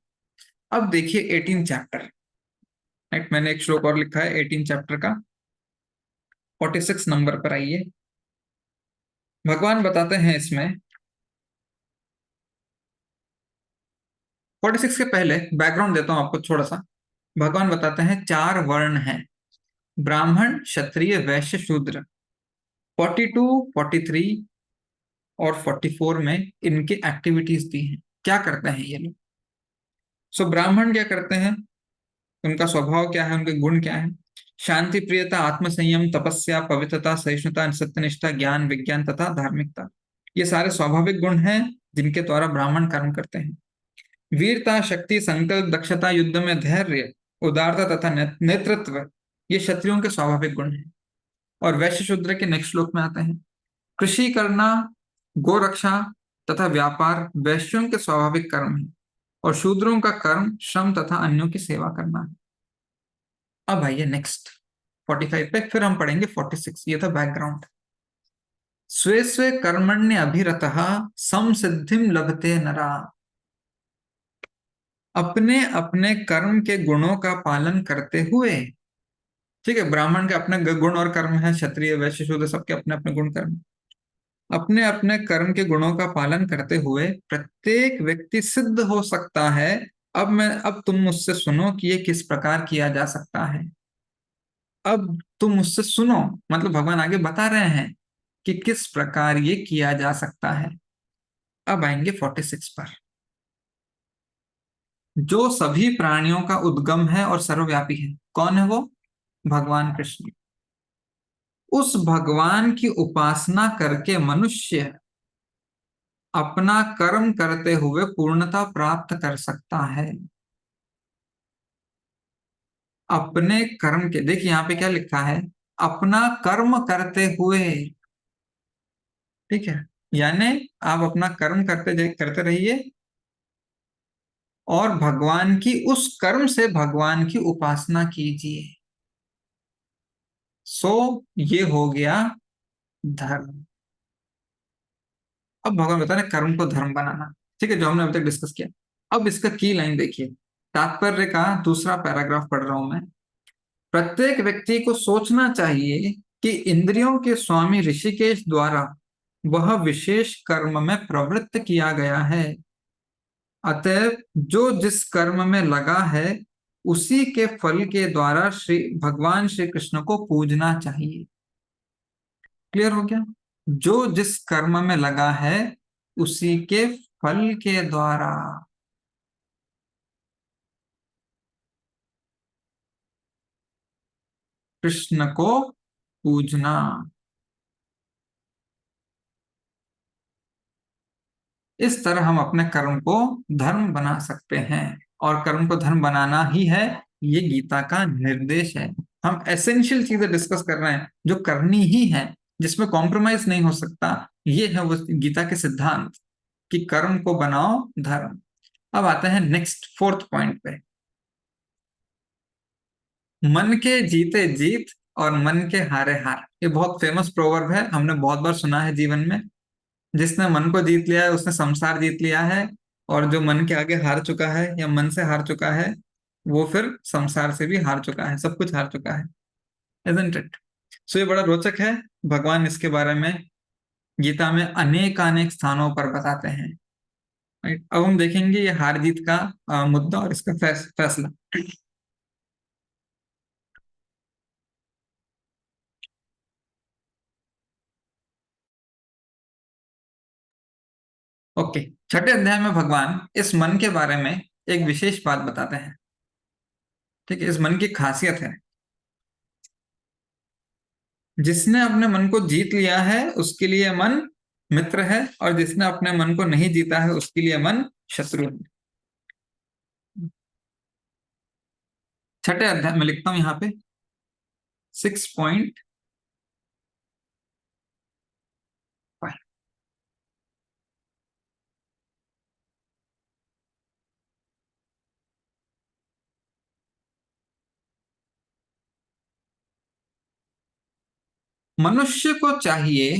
अब देखिए 18 चैप्टर। राइट, मैंने एक श्लोक और लिखा है 18 चैप्टर का, 46 नंबर पर आइए। भगवान बताते हैं इसमें, 46 के पहले बैकग्राउंड देता हूं आपको थोड़ा सा। भगवान बताते हैं 4 वर्ण हैं, ब्राह्मण क्षत्रिय वैश्य शूद्र। 42, 43 और 44 में इनकी एक्टिविटीज दी हैं, क्या करते हैं ये लोग। सो ब्राह्मण क्या करते हैं, उनका स्वभाव क्या है, उनके गुण क्या है? शांति प्रियता, आत्मसंयम, तपस्या, पवित्रता, सहिष्णुता, सत्यनिष्ठा, ज्ञान विज्ञान तथा धार्मिकता। ये सारे स्वाभाविक गुण हैं जिनके द्वारा ब्राह्मण कर्म करते हैं। वीरता, शक्ति, संकल्प, दक्षता, युद्ध में धैर्य, उदारता तथा नेतृत्व, ये क्षत्रियों के स्वाभाविक गुण हैं। और वैश्य शूद्र के नेक्स्ट श्लोक में आते हैं। कृषि करना, गोरक्षा तथा व्यापार वैश्यों के स्वाभाविक कर्म है, और शूद्रों का कर्म श्रम तथा अन्यों की सेवा करना है। अब आइए नेक्स्ट 45 पे, फिर हम पढ़ेंगे 46। ये था बैकग्राउंड। स्वे स्वे कर्मण्य अभिरतः समसिद्धिम लभते नरा। अपने अपने कर्म के गुणों का पालन करते हुए, ठीक है, ब्राह्मण के अपने गुण और कर्म है, क्षत्रिय वैश्य शूद्र सबके अपने अपने गुण कर्म। अपने अपने कर्म के गुणों का पालन करते हुए प्रत्येक व्यक्ति सिद्ध हो सकता है। अब तुम मुझसे सुनो कि ये किस प्रकार किया जा सकता है। अब तुम मुझसे सुनो, मतलब भगवान आगे बता रहे हैं कि किस प्रकार ये किया जा सकता है। अब आएंगे 46 पर। जो सभी प्राणियों का उद्गम है और सर्वव्यापी है। कौन है वो? भगवान कृष्ण। उस भगवान की उपासना करके मनुष्य अपना कर्म करते हुए पूर्णता प्राप्त कर सकता है। अपने कर्म के, देखिए यहाँ पे क्या लिखा है, अपना कर्म करते हुए। ठीक है, यानी आप अपना कर्म करते रहिए और भगवान की उस कर्म से भगवान की उपासना कीजिए। सो ये हो गया धर्म। अब भगवान बता रहे हैं कर्म को धर्म बनाना। ठीक है, जो हमने अभी तक डिस्कस किया। अब इसका की लाइन देखिए, तात्पर्य का दूसरा पैराग्राफ पढ़ रहा हूं मैं। प्रत्येक व्यक्ति को सोचना चाहिए कि इंद्रियों के स्वामी ऋषिकेश द्वारा वह विशेष कर्म में प्रवृत्त किया गया है। अतएव जो जिस कर्म में लगा है उसी के फल के द्वारा भगवान श्री कृष्ण को पूजना चाहिए। क्लियर हो गया? जो जिस कर्म में लगा है उसी के फल के द्वारा कृष्ण को पूजना। इस तरह हम अपने कर्म को धर्म बना सकते हैं, और कर्म को धर्म बनाना ही है, ये गीता का निर्देश है। हम एसेंशियल चीजें डिस्कस कर रहे हैं जो करनी ही है, जिसमें कॉम्प्रोमाइज नहीं हो सकता। ये है वो गीता के सिद्धांत कि कर्म को बनाओ धर्म। अब आते हैं नेक्स्ट फोर्थ पॉइंट पे। मन के जीते जीत और मन के हारे हार, ये बहुत फेमस प्रोवर्ब है, हमने बहुत बार सुना है जीवन में। जिसने मन को जीत लिया है उसने संसार जीत लिया है, और जो मन के आगे हार चुका है या मन से हार चुका है वो फिर संसार से भी हार चुका है, सब कुछ हार चुका है। Isn't it? सो ये बड़ा रोचक है। भगवान इसके बारे में गीता में अनेक अनेक स्थानों पर बताते हैं। राइट, अब हम देखेंगे ये हार जीत का मुद्दा और इसका फैसला। ओके, छठे अध्याय में भगवान इस मन के बारे में एक विशेष बात बताते हैं। ठीक है, इस मन की खासियत है, जिसने अपने मन को जीत लिया है उसके लिए मन मित्र है, और जिसने अपने मन को नहीं जीता है उसके लिए मन शत्रु है। छठे अध्याय में लिखता हूं यहाँ पे 6.5। मनुष्य को चाहिए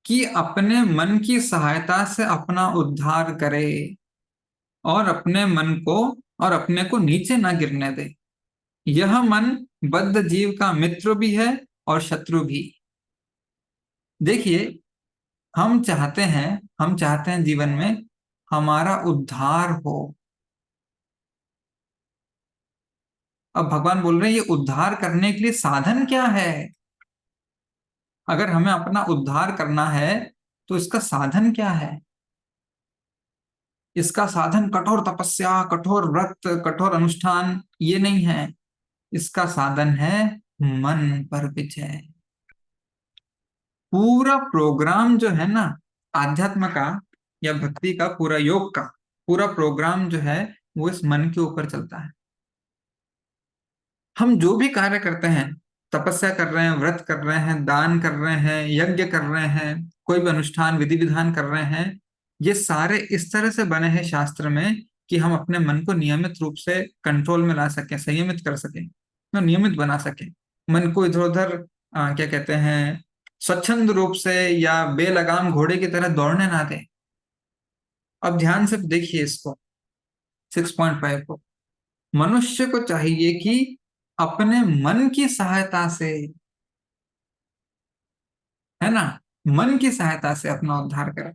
कि अपने मन की सहायता से अपना उद्धार करे, और अपने मन को और अपने को नीचे ना गिरने दे। यह मन बद्ध जीव का मित्र भी है और शत्रु भी। देखिए, हम चाहते हैं जीवन में हमारा उद्धार हो। अब भगवान बोल रहे हैं ये उद्धार करने के लिए साधन क्या है? अगर हमें अपना उद्धार करना है तो इसका साधन क्या है? इसका साधन कठोर तपस्या, कठोर व्रत, कठोर अनुष्ठान ये नहीं है। इसका साधन है मन पर विजय। पूरा प्रोग्राम जो है ना, आध्यात्म का या भक्ति का, पूरा योग का पूरा प्रोग्राम जो है वो इस मन के ऊपर चलता है। हम जो भी कार्य करते हैं, तपस्या कर रहे हैं, व्रत कर रहे हैं, दान कर रहे हैं, यज्ञ कर रहे हैं, कोई भी अनुष्ठान विधि विधान कर रहे हैं, ये सारे इस तरह से बने हैं शास्त्र में कि हम अपने मन को नियमित रूप से कंट्रोल में ला सकें, संयमित कर सकें, तो नियमित बना सकें। मन को इधर उधर क्या कहते हैं, स्वच्छंद रूप से या बेलगाम घोड़े की तरह दौड़ने ना दें। अब ध्यान से देखिए इसको, 6.5 को। मनुष्य को चाहिए कि अपने मन की सहायता से, है ना, मन की सहायता से अपना उद्धार करें।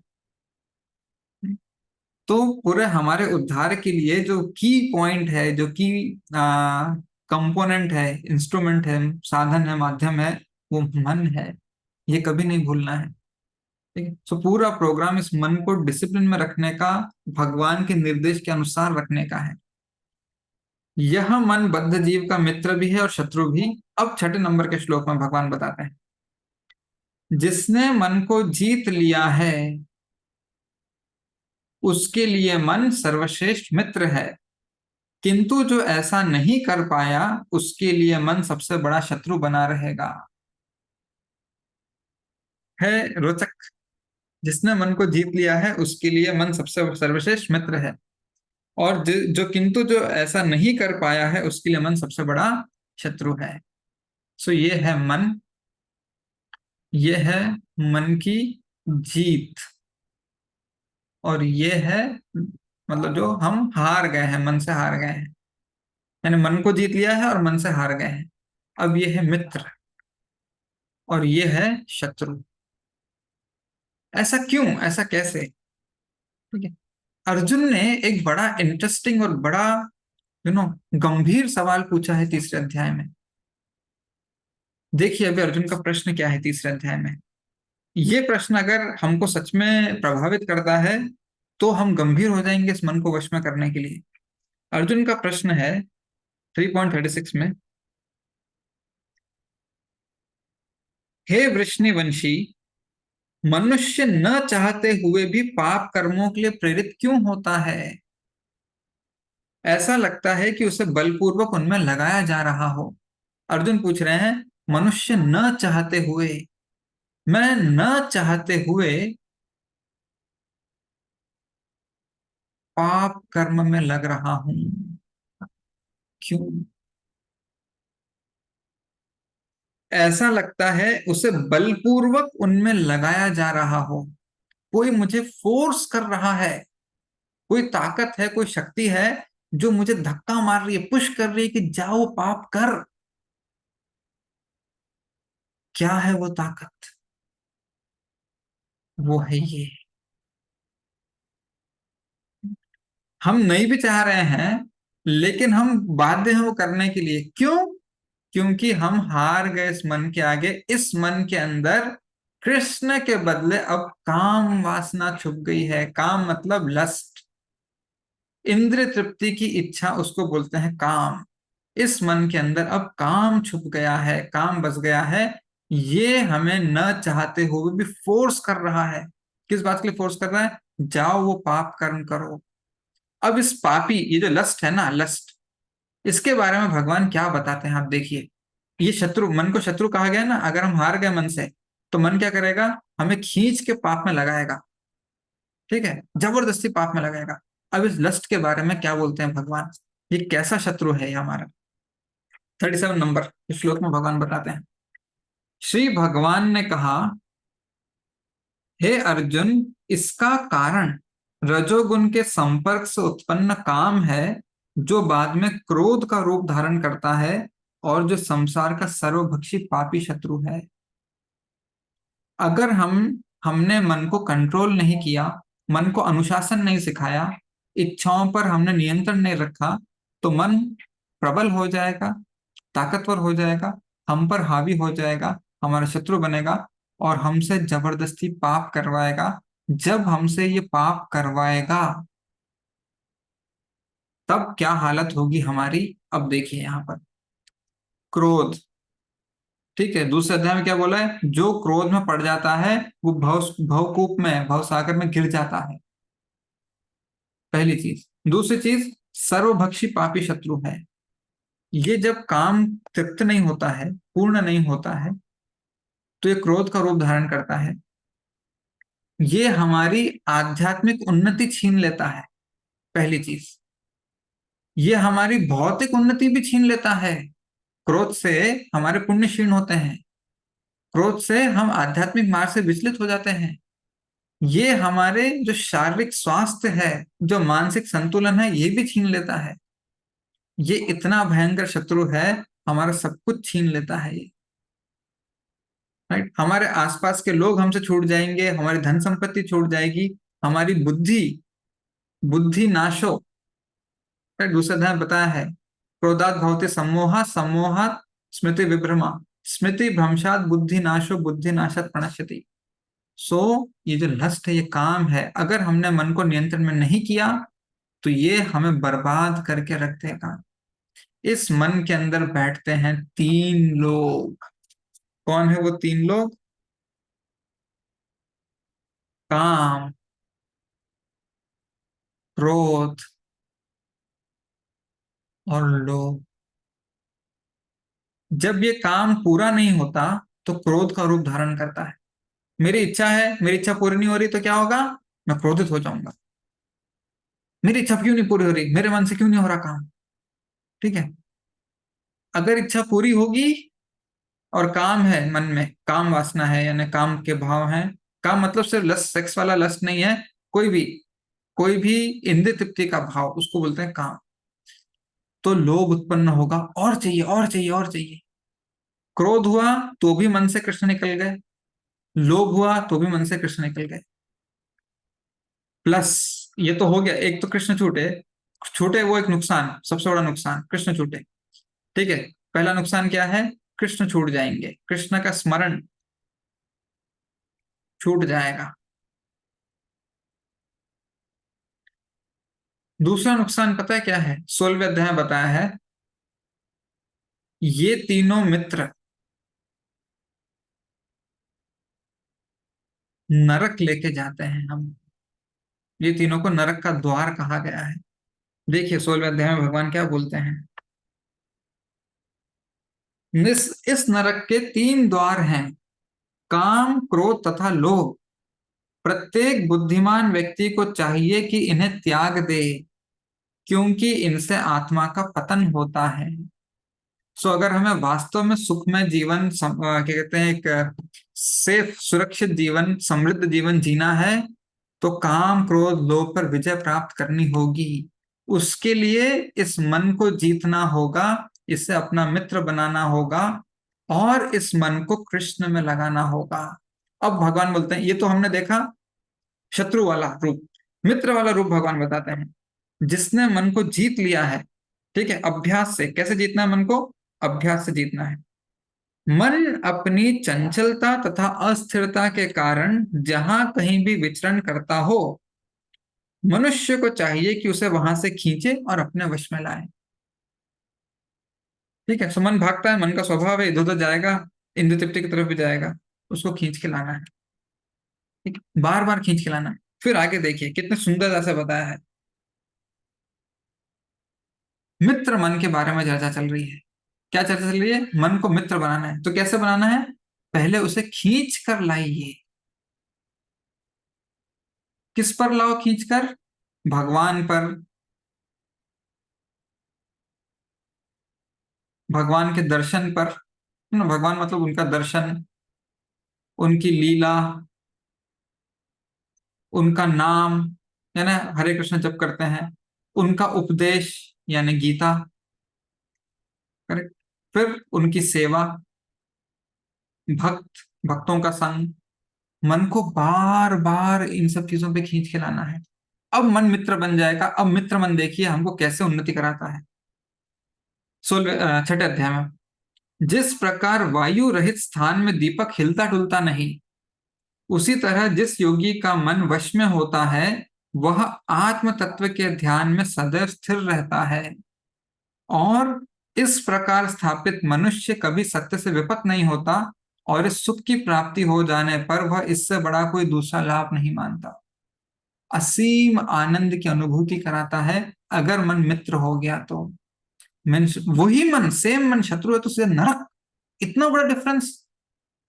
तो पूरे हमारे उद्धार के लिए जो की पॉइंट है, जो की कंपोनेंट है, इंस्ट्रूमेंट है, साधन है, माध्यम है, वो मन है। ये कभी नहीं भूलना है। ठीक है, तो पूरा प्रोग्राम इस मन को डिसिप्लिन में रखने का, भगवान के निर्देश के अनुसार रखने का है। यह मन बद्ध जीव का मित्र भी है और शत्रु भी। अब छठे नंबर के श्लोक में भगवान बताते हैं, जिसने मन को जीत लिया है उसके लिए मन सर्वश्रेष्ठ मित्र है, किंतु जो ऐसा नहीं कर पाया उसके लिए मन सबसे बड़ा शत्रु बना रहेगा। है रोचक। जिसने मन को जीत लिया है उसके लिए मन सबसे सर्वश्रेष्ठ मित्र है, और जो ऐसा नहीं कर पाया है उसके लिए मन सबसे बड़ा शत्रु है। सो ये है मन, ये है मन की जीत, और ये है मतलब जो हम हार गए हैं, मन से हार गए हैं, यानी मन को जीत लिया है और मन से हार गए हैं। अब ये है मित्र और ये है शत्रु। ऐसा क्यों, ऐसा कैसे? ठीक है। अर्जुन ने एक बड़ा इंटरेस्टिंग और बड़ा यू नो गंभीर सवाल पूछा है तीसरे अध्याय में। देखिए अभी अर्जुन का प्रश्न क्या है तीसरे अध्याय में। ये प्रश्न अगर हमको सच में प्रभावित करता है तो हम गंभीर हो जाएंगे इस मन को वश में करने के लिए। अर्जुन का प्रश्न है 3.36 में, हे वृष्णिवंशी, मनुष्य न चाहते हुए भी पाप कर्मों के लिए प्रेरित क्यों होता है? ऐसा लगता है कि उसे बलपूर्वक उनमें लगाया जा रहा हो। अर्जुन पूछ रहे हैं, मनुष्य न चाहते हुए, मैं न चाहते हुए पाप कर्म में लग रहा हूं, क्यों? ऐसा लगता है उसे बलपूर्वक उनमें लगाया जा रहा हो, कोई मुझे फोर्स कर रहा है, कोई ताकत है, कोई शक्ति है जो मुझे धक्का मार रही है, पुश कर रही है कि जाओ पाप कर। क्या है वो ताकत? वो है ये, हम नहीं भी चाह रहे हैं लेकिन हम बाध्य हैं वो करने के लिए। क्यों? क्योंकि हम हार गए इस मन के आगे। इस मन के अंदर कृष्ण के बदले अब काम वासना छुप गई है। काम मतलब लस्ट, इंद्रिय तृप्ति की इच्छा, उसको बोलते हैं काम। इस मन के अंदर अब काम छुप गया है, काम बस गया है। ये हमें न चाहते हुए भी फोर्स कर रहा है। किस बात के लिए फोर्स कर रहा है? जाओ वो पाप कर्म करो। अब इस पापी, ये जो लस्ट है ना, लस्ट, इसके बारे में भगवान क्या बताते हैं आप देखिए। ये शत्रु, मन को शत्रु कहा गया ना। अगर हम हार गए मन से तो मन क्या करेगा? हमें खींच के पाप में लगाएगा। ठीक है, जबरदस्ती पाप में लगाएगा। अब इस लस्ट के बारे में क्या बोलते हैं भगवान, ये कैसा शत्रु है ये हमारा? 37 नंबर इस श्लोक में भगवान बताते हैं, श्री भगवान ने कहा, हे अर्जुन, इसका कारण रजोगुण के संपर्क से उत्पन्न काम है, जो बाद में क्रोध का रूप धारण करता है और जो संसार का सर्वभक्षी पापी शत्रु है। अगर हमने मन को कंट्रोल नहीं किया, मन को अनुशासन नहीं सिखाया, इच्छाओं पर हमने नियंत्रण नहीं रखा, तो मन प्रबल हो जाएगा, ताकतवर हो जाएगा, हम पर हावी हो जाएगा, हमारा शत्रु बनेगा और हमसे जबरदस्ती पाप करवाएगा। जब हमसे ये पाप करवाएगा तब क्या हालत होगी हमारी? अब देखिए यहां पर क्रोध। ठीक है, दूसरे अध्याय में क्या बोला है? जो क्रोध में पड़ जाता है वो भवकूप में, भवसागर में गिर जाता है। पहली चीज। दूसरी चीज, सर्वभक्षी पापी शत्रु है। ये जब काम तृप्त नहीं होता है, पूर्ण नहीं होता है, तो ये क्रोध का रूप धारण करता है। ये हमारी आध्यात्मिक उन्नति छीन लेता है, पहली चीज। ये हमारी भौतिक उन्नति भी छीन लेता है। क्रोध से हमारे पुण्य क्षीण होते हैं, क्रोध से हम आध्यात्मिक मार्ग से विचलित हो जाते हैं। ये हमारे जो शारीरिक स्वास्थ्य है, जो मानसिक संतुलन है, ये भी छीन लेता है। ये इतना भयंकर शत्रु है, हमारा सब कुछ छीन लेता है ये। राइट, हमारे आसपास के लोग हमसे छूट जाएंगे, हमारी धन संपत्ति छूट जाएगी, हमारी बुद्धि, बुद्धि नाशो। राइट, दूसरा अध्याय बताया है, क्रोधात भवति सम्मोहा, सम्मोहात स्मृति विभ्रमा, स्मृति भ्रंशात बुद्धि नाशो, बुद्धि नाशात प्रणश्यति। सो ये जो लस्ट है, ये काम है, अगर हमने मन को नियंत्रण में नहीं किया तो ये हमें बर्बाद करके रख देगा। इस मन के अंदर बैठते हैं तीन लोग। कौन है वो तीन लोग? काम, क्रोध और लोभ। जब ये काम पूरा नहीं होता तो क्रोध का रूप धारण करता है। मेरी इच्छा है, मेरी इच्छा पूरी नहीं हो रही तो क्या होगा? मैं क्रोधित हो जाऊंगा। मेरी इच्छा क्यों नहीं पूरी हो रही, मेरे मन से क्यों नहीं हो रहा काम? ठीक है। अगर इच्छा पूरी होगी और काम है, मन में काम वासना है, यानी काम के भाव हैं। काम मतलब सिर्फ लस्ट, सेक्स वाला लस्ट नहीं है। कोई भी, कोई भी इंद्रिय तृप्ति का भाव, उसको बोलते हैं काम। तो लोभ उत्पन्न होगा, और चाहिए और चाहिए और चाहिए। क्रोध हुआ तो भी मन से कृष्ण निकल गए, लोभ हुआ तो भी मन से कृष्ण निकल गए। प्लस ये तो हो गया, एक तो कृष्ण छूटे। छूटे वो एक नुकसान, सबसे बड़ा नुकसान कृष्ण छूटे। ठीक है। पहला नुकसान क्या है? कृष्ण छूट जाएंगे, कृष्ण का स्मरण छूट जाएगा। दूसरा नुकसान पता है क्या है? 16वें अध्याय में बताया है, ये तीनों मित्र नरक लेके जाते हैं हम। ये तीनों को नरक का द्वार कहा गया है। देखिए 16वें अध्याय में भगवान क्या बोलते हैं। इस नरक के तीन द्वार हैं, काम, क्रोध तथा लोभ। प्रत्येक बुद्धिमान व्यक्ति को चाहिए कि इन्हें त्याग दे, क्योंकि इनसे आत्मा का पतन होता है। सो अगर हमें वास्तव में सुखमय जीवन क्या कहते हैं, एक सेफ सुरक्षित जीवन, समृद्ध जीवन जीना है, तो काम, क्रोध, लोभ पर विजय प्राप्त करनी होगी। उसके लिए इस मन को जीतना होगा, इसे अपना मित्र बनाना होगा, और इस मन को कृष्ण में लगाना होगा। अब भगवान बोलते हैं, ये तो हमने देखा शत्रु वाला रूप। मित्र वाला रूप भगवान बताते हैं, जिसने मन को जीत लिया है। ठीक है। अभ्यास से कैसे जीतना है मन को? अभ्यास से जीतना है। मन अपनी चंचलता तथा अस्थिरता के कारण जहां कहीं भी विचरण करता हो, मनुष्य को चाहिए कि उसे वहां से खींचे और अपने वश में लाए। ठीक है। सो मन भागता है, मन का स्वभाव है, इधर उधर जाएगा, इंद्र तृप्ति की तरफ भी जाएगा। उसको खींच के लाना है। ठीक है, बार बार खींच के लाना है। फिर आगे देखिए कितने सुंदर से बताया है। मित्र मन के बारे में चर्चा चल रही है। क्या चर्चा चल रही है? मन को मित्र बनाना है। तो कैसे बनाना है? पहले उसे खींच कर लाइए। किस पर लाओ खींच कर? भगवान पर। भगवान के दर्शन पर। ना, भगवान मतलब उनका दर्शन, उनकी लीला, उनका नाम, यानी हरे कृष्ण जप करते हैं, उनका उपदेश यानी गीता। करेक्ट। फिर उनकी सेवा, भक्त, भक्तों का संग। मन को बार बार इन सब चीजों पे खींच के लाना है। अब मन मित्र बन जाएगा। अब मित्र मन देखिए हमको कैसे उन्नति कराता है। 6वें अध्याय में, जिस प्रकार वायु रहित स्थान में दीपक हिलता डुलता नहीं, उसी तरह जिस योगी का मन वश में होता है, वह आत्म तत्व के ध्यान में सदैव स्थिर रहता है। और इस प्रकार स्थापित मनुष्य कभी सत्य से विपत नहीं होता, और इस सुख की प्राप्ति हो जाने पर वह इससे बड़ा कोई दूसरा लाभ नहीं मानता। असीम आनंद की अनुभूति कराता है अगर मन मित्र हो गया तो। मन, वही मन, सेम मन शत्रु है तो सीधा नरक। इतना बड़ा डिफरेंस।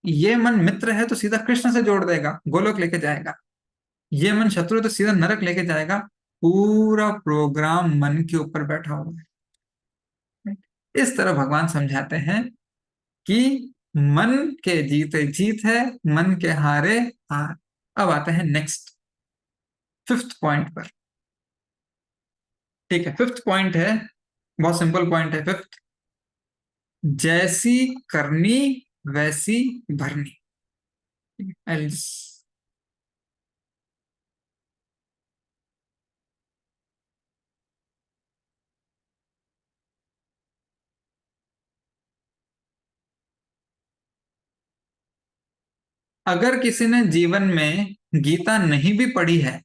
ये मन मित्र है तो सीधा कृष्ण से जोड़ देगा, गोलोक लेके जाएगा। ये मन शत्रु है तो सीधा नरक लेके जाएगा। पूरा प्रोग्राम मन के ऊपर बैठा हुआ है। इस तरह भगवान समझाते हैं कि मन के जीते जीत है, मन के हारे हार। अब आते हैं नेक्स्ट, फिफ्थ पॉइंट पर। ठीक है। फिफ्थ पॉइंट है, बहुत सिंपल पॉइंट है फिफ्थ। जैसी करनी वैसी भरनी। एल्स। अगर किसी ने जीवन में गीता नहीं भी पढ़ी है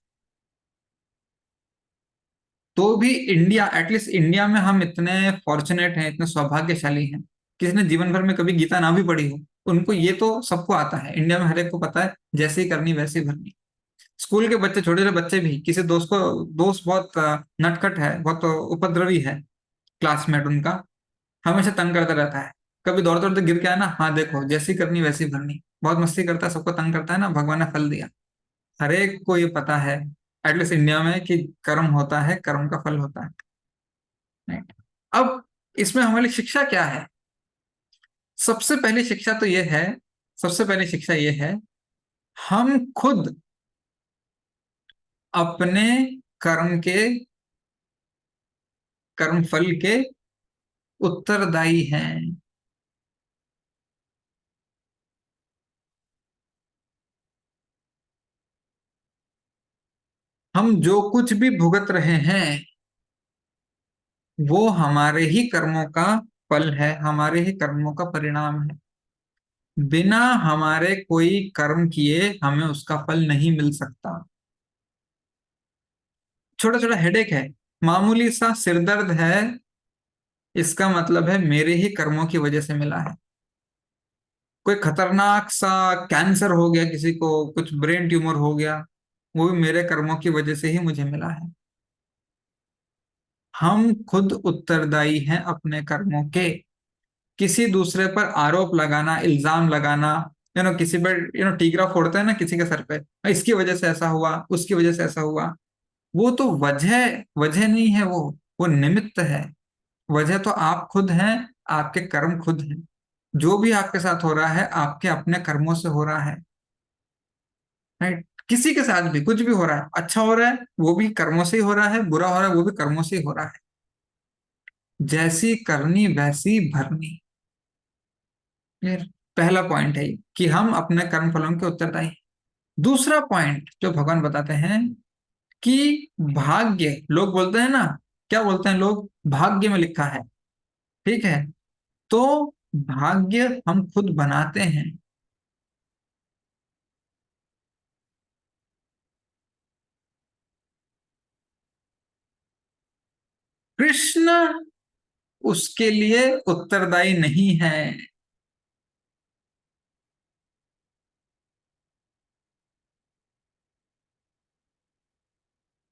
तो भी इंडिया, एटलीस्ट इंडिया में हम इतने फॉर्चुनेट हैं, इतने सौभाग्यशाली हैं, किसी ने जीवन भर में कभी गीता ना भी पढ़ी हो, उनको ये तो सबको आता है। इंडिया में हर एक को पता है, जैसे ही करनी वैसे ही भरनी। स्कूल के बच्चे, छोटे छोटे बच्चे भी, किसी दोस्त को, दोस्त बहुत नटखट है, बहुत उपद्रवी है, क्लासमेट उनका, हमेशा तंग करता रहता है, कभी दौड़ते दौड़ते गिर के आया ना, हाँ देखो जैसी करनी वैसी भरनी, बहुत मस्ती करता है, सबको तंग करता है ना, भगवान ने फल दिया। हर एक को ये पता है, एटलीस्ट इंडिया में, कि कर्म होता है, कर्म का फल होता है। Right? अब इसमें हमारी शिक्षा क्या है? सबसे पहली शिक्षा तो ये है, सबसे पहली शिक्षा ये है, हम खुद अपने कर्म के, कर्म फल के उत्तरदायी हैं। हम जो कुछ भी भुगत रहे हैं वो हमारे ही कर्मों का फल है, हमारे ही कर्मों का परिणाम है। बिना हमारे कोई कर्म किए हमें उसका फल नहीं मिल सकता। छोटा छोटा हेडेक है, मामूली सा सिरदर्द है, इसका मतलब है मेरे ही कर्मों की वजह से मिला है। कोई खतरनाक सा कैंसर हो गया, किसी को कुछ ब्रेन ट्यूमर हो गया, वो भी मेरे कर्मों की वजह से ही मुझे मिला है। हम खुद उत्तरदायी हैं अपने कर्मों के। किसी दूसरे पर आरोप लगाना, इल्जाम लगाना, किसी पर टीकरा फोड़ते हैं ना किसी के सर पे, इसकी वजह से ऐसा हुआ, उसकी वजह से ऐसा हुआ, वो तो वजह वजह नहीं है, वो निमित्त है। वजह तो आप खुद हैं, आपके कर्म खुद हैं। जो भी आपके साथ हो रहा है आपके अपने कर्मों से हो रहा है। राइट? किसी के साथ भी कुछ भी हो रहा है, अच्छा हो रहा है वो भी कर्मों से ही हो रहा है, बुरा हो रहा है वो भी कर्मों से ही हो रहा है। जैसी करनी वैसी भरनी, ये पहला पॉइंट है, कि हम अपने कर्म फलों के उत्तरदायी हैं। दूसरा पॉइंट जो भगवान बताते हैं, कि भाग्य, लोग बोलते हैं ना, क्या बोलते हैं लोग, भाग्य में लिखा है। ठीक है, तो भाग्य हम खुद बनाते हैं। कृष्ण उसके लिए उत्तरदायी नहीं है।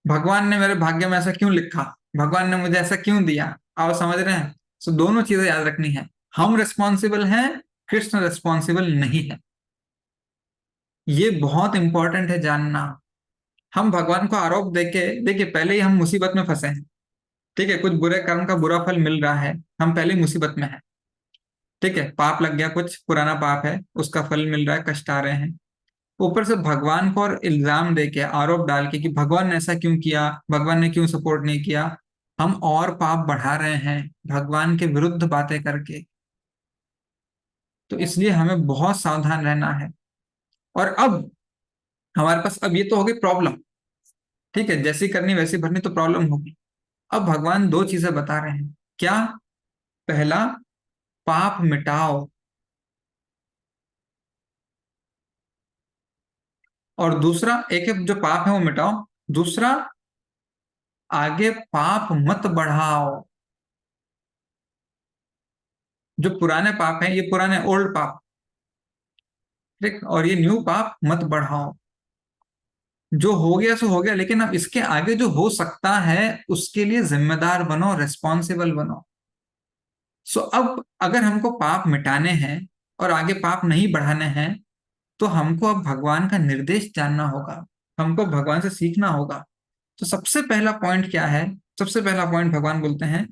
भगवान ने मेरे भाग्य में ऐसा क्यों लिखा, भगवान ने मुझे ऐसा क्यों दिया, आप समझ रहे हैं? सो दोनों चीजें याद रखनी है, हम रिस्पॉन्सिबल हैं, कृष्ण रिस्पॉन्सिबल नहीं है। ये बहुत इंपॉर्टेंट है जानना। हम भगवान को आरोप देके, देखिए पहले ही हम मुसीबत में फंसे हैं। ठीक है, कुछ बुरे कर्म का बुरा फल मिल रहा है, हम पहले ही मुसीबत में हैं। ठीक है, पाप लग गया, कुछ पुराना पाप है, उसका फल मिल रहा है, कष्ट आ रहे हैं। ऊपर से भगवान को और इल्जाम देके, आरोप डाल के, कि भगवान ने ऐसा क्यों किया, भगवान ने क्यों सपोर्ट नहीं किया, हम और पाप बढ़ा रहे हैं भगवान के विरुद्ध बातें करके। तो इसलिए हमें बहुत सावधान रहना है। और अब हमारे पास, अब ये तो हो गई प्रॉब्लम। ठीक है, जैसी करनी वैसी भरनी, तो प्रॉब्लम होगी। अब भगवान दो चीजें बता रहे हैं, क्या? पहला, पाप मिटाओ, और दूसरा, एक एक जो पाप है वो मिटाओ, दूसरा, आगे पाप मत बढ़ाओ। जो पुराने पाप हैं, ये पुराने ओल्ड पाप, ठीक, और ये न्यू पाप मत बढ़ाओ। जो हो गया सो हो गया, लेकिन अब इसके आगे जो हो सकता है उसके लिए जिम्मेदार बनो, रिस्पॉन्सिबल बनो। सो अब अगर हमको पाप मिटाने हैं और आगे पाप नहीं बढ़ाने हैं, तो हमको अब भगवान का निर्देश जानना होगा, हमको भगवान से सीखना होगा। तो सबसे पहला पॉइंट क्या है? सबसे पहला पॉइंट भगवान बोलते हैं,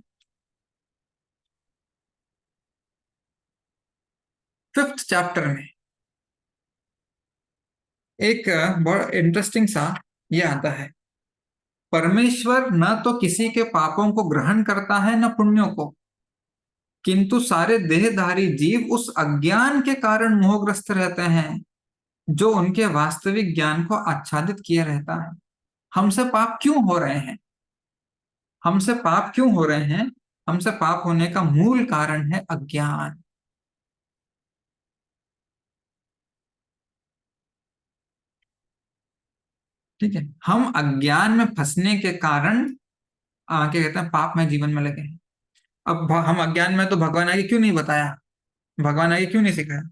5th चैप्टर में एक बड़ा इंटरेस्टिंग सा ये आता है, परमेश्वर न तो किसी के पापों को ग्रहण करता है न पुण्यों को, किंतु सारे देहधारी जीव उस अज्ञान के कारण मोहग्रस्त रहते हैं जो उनके वास्तविक ज्ञान को आच्छादित किए रहता है। हमसे पाप क्यों हो रहे हैं? हमसे पाप क्यों हो रहे हैं? हमसे पाप होने का मूल कारण है अज्ञान। ठीक है, हम अज्ञान में फंसने के कारण क्या कहते हैं, पाप में जीवन में लगे हैं। अब हम अज्ञान में, तो भगवान आगे क्यों नहीं बताया, भगवान आगे क्यों नहीं सिखाया?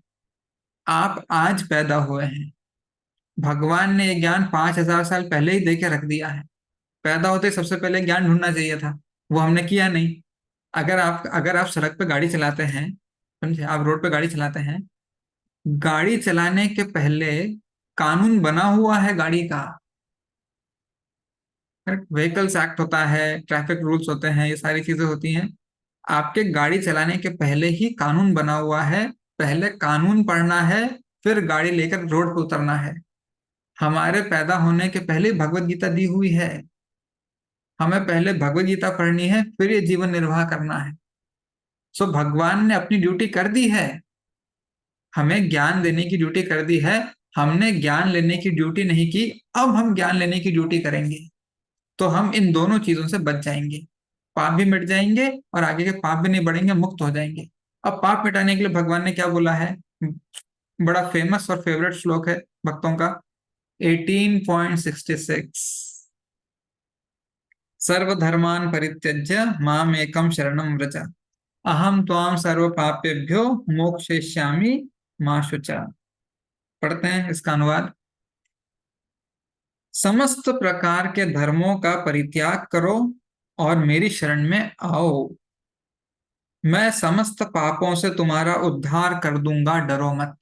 आप आज पैदा हुए हैं, भगवान ने ये ज्ञान 5,000 साल पहले ही दे के रख दिया है। पैदा होते ही सबसे पहले ज्ञान ढूंढना चाहिए था, वो हमने किया नहीं। अगर आप सड़क पे गाड़ी चलाते हैं, समझे, आप रोड पे गाड़ी चलाते हैं, गाड़ी चलाने के पहले कानून बना हुआ है गाड़ी का। व्हीकल्स एक्ट होता है, ट्रैफिक रूल्स होते हैं, ये सारी चीजें होती हैं। आपके गाड़ी चलाने के पहले ही कानून बना हुआ है। पहले कानून पढ़ना है, फिर गाड़ी लेकर रोड पे उतरना है। हमारे पैदा होने के पहले भगवत गीता दी हुई है। हमें पहले भगवत गीता पढ़नी है, फिर ये जीवन निर्वाह करना है। सो भगवान ने अपनी ड्यूटी कर दी है, हमें ज्ञान देने की ड्यूटी कर दी है। हमने ज्ञान लेने की ड्यूटी नहीं की, अब हम ज्ञान लेने की ड्यूटी करेंगे। तो हम इन दोनों चीजों से बच जाएंगे, पाप भी मिट जाएंगे और आगे के पाप भी नहीं बढ़ेंगे, मुक्त हो जाएंगे। अब पाप मिटाने के लिए भगवान ने क्या बोला है? बड़ा फेमस और फेवरेट श्लोक है भक्तों का, 18.66, सर्वधर्मान् परित्यज्य माम एकम शरणम व्रज, अहम त्वाम सर्व पापेभ्यो मोक्षयिष्यामि मा शुचा। पढ़ते हैं इसका अनुवाद। समस्त प्रकार के धर्मों का परित्याग करो और मेरी शरण में आओ, मैं समस्त पापों से तुम्हारा उद्धार कर दूंगा, डरो मत।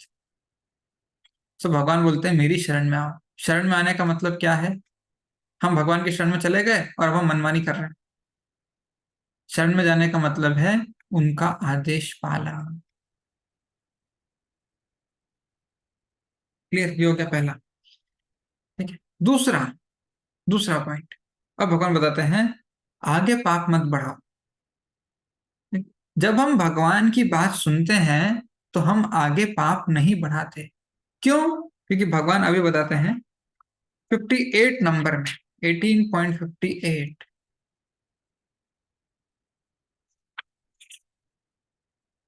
तो भगवान बोलते हैं मेरी शरण में आओ। शरण में आने का मतलब क्या है? हम भगवान की शरण में चले गए और अब हम मनमानी कर रहे हैं। शरण में जाने का मतलब है उनका आदेश पालन। क्लियर? ये हो गया पहला। ठीक है, दूसरा, दूसरा पॉइंट। अब भगवान बताते हैं आगे पाप मत बढ़ाओ। जब हम भगवान की बात सुनते हैं तो हम आगे पाप नहीं बढ़ाते। क्यों? क्योंकि भगवान अभी बताते हैं 58 नंबर में, 18.58,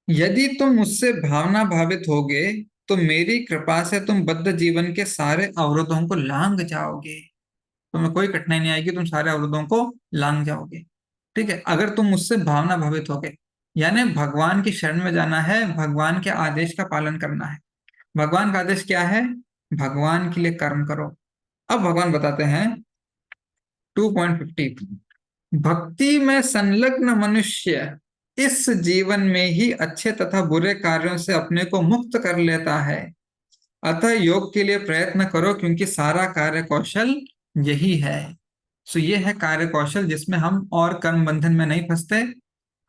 यदि तुम मुझसे भावना भावित होगे तो मेरी कृपा से तुम बद्ध जीवन के सारे अवरोधों को लांग जाओगे। तुम्हें कोई कठिनाई नहीं आएगी, तुम सारे अवरोधों को लांग जाओगे। ठीक है, अगर तुम मुझसे भावना भावित होगे, यानी भगवान की शरण में जाना है, भगवान के आदेश का पालन करना है। भगवान का आदेश क्या है? भगवान के लिए कर्म करो। अब भगवान बताते हैं 2.50, भक्ति में संलग्न मनुष्य इस जीवन में ही अच्छे तथा बुरे कार्यों से अपने को मुक्त कर लेता है। अतः योग के लिए प्रयत्न करो, क्योंकि सारा कार्य कौशल यही है। सो ये है कार्य कौशल जिसमें हम और कर्म बंधन में नहीं फंसते,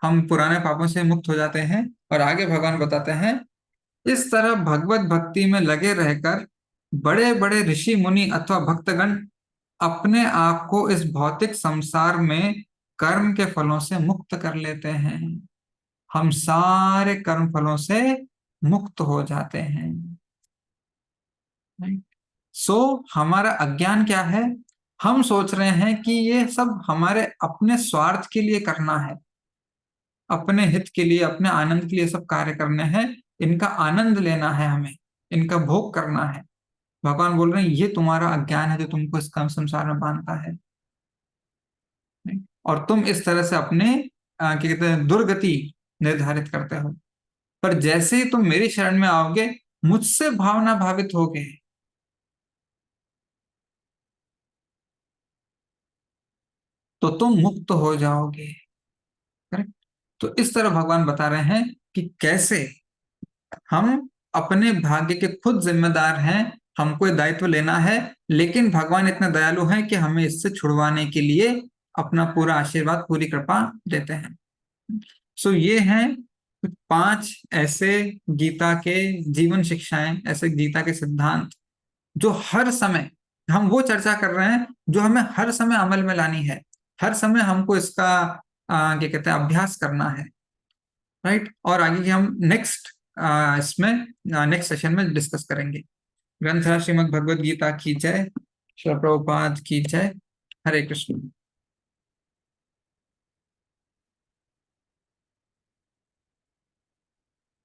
हम पुराने पापों से मुक्त हो जाते हैं। और आगे भगवान बताते हैं इस तरह भगवत भक्ति में लगे रहकर बड़े बड़े ऋषि मुनि अथवा भक्तगण अपने आप को इस भौतिक संसार में कर्म के फलों से मुक्त कर लेते हैं। हम सारे कर्म फलों से मुक्त हो जाते हैं। सो हमारा अज्ञान क्या है? हम सोच रहे हैं कि ये सब हमारे अपने स्वार्थ के लिए करना है, अपने हित के लिए, अपने आनंद के लिए सब कार्य करने हैं, इनका आनंद लेना है हमें, इनका भोग करना है। भगवान बोल रहे हैं ये तुम्हारा अज्ञान है जो तुमको इस काम संसार में बांधता है। और तुम इस तरह से अपने क्या कहते हैं, दुर्गति निर्धारित करते हो। पर जैसे ही तुम मेरी शरण में आओगे, मुझसे भावना भावित होगे, तो तुम मुक्त हो जाओगे। करेक्ट? तो इस तरह भगवान बता रहे हैं कि कैसे हम अपने भाग्य के खुद जिम्मेदार हैं, हमको ये दायित्व लेना है। लेकिन भगवान इतने दयालु हैं कि हमें इससे छुड़वाने के लिए अपना पूरा आशीर्वाद, पूरी कृपा देते हैं। सो ये हैं 5 ऐसे गीता के जीवन शिक्षाएं, ऐसे गीता के सिद्धांत जो हर समय, हम वो चर्चा कर रहे हैं जो हमें हर समय अमल में लानी है। हर समय हमको इसका क्या कहते हैं, अभ्यास करना है। राइट? और आगे की हम नेक्स्ट इसमें नेक्स्ट सेशन में डिस्कस करेंगे। ग्रंथ श्रीमद् भगवद गीता की जय। श्रील प्रभुपाद की जय। हरे कृष्ण।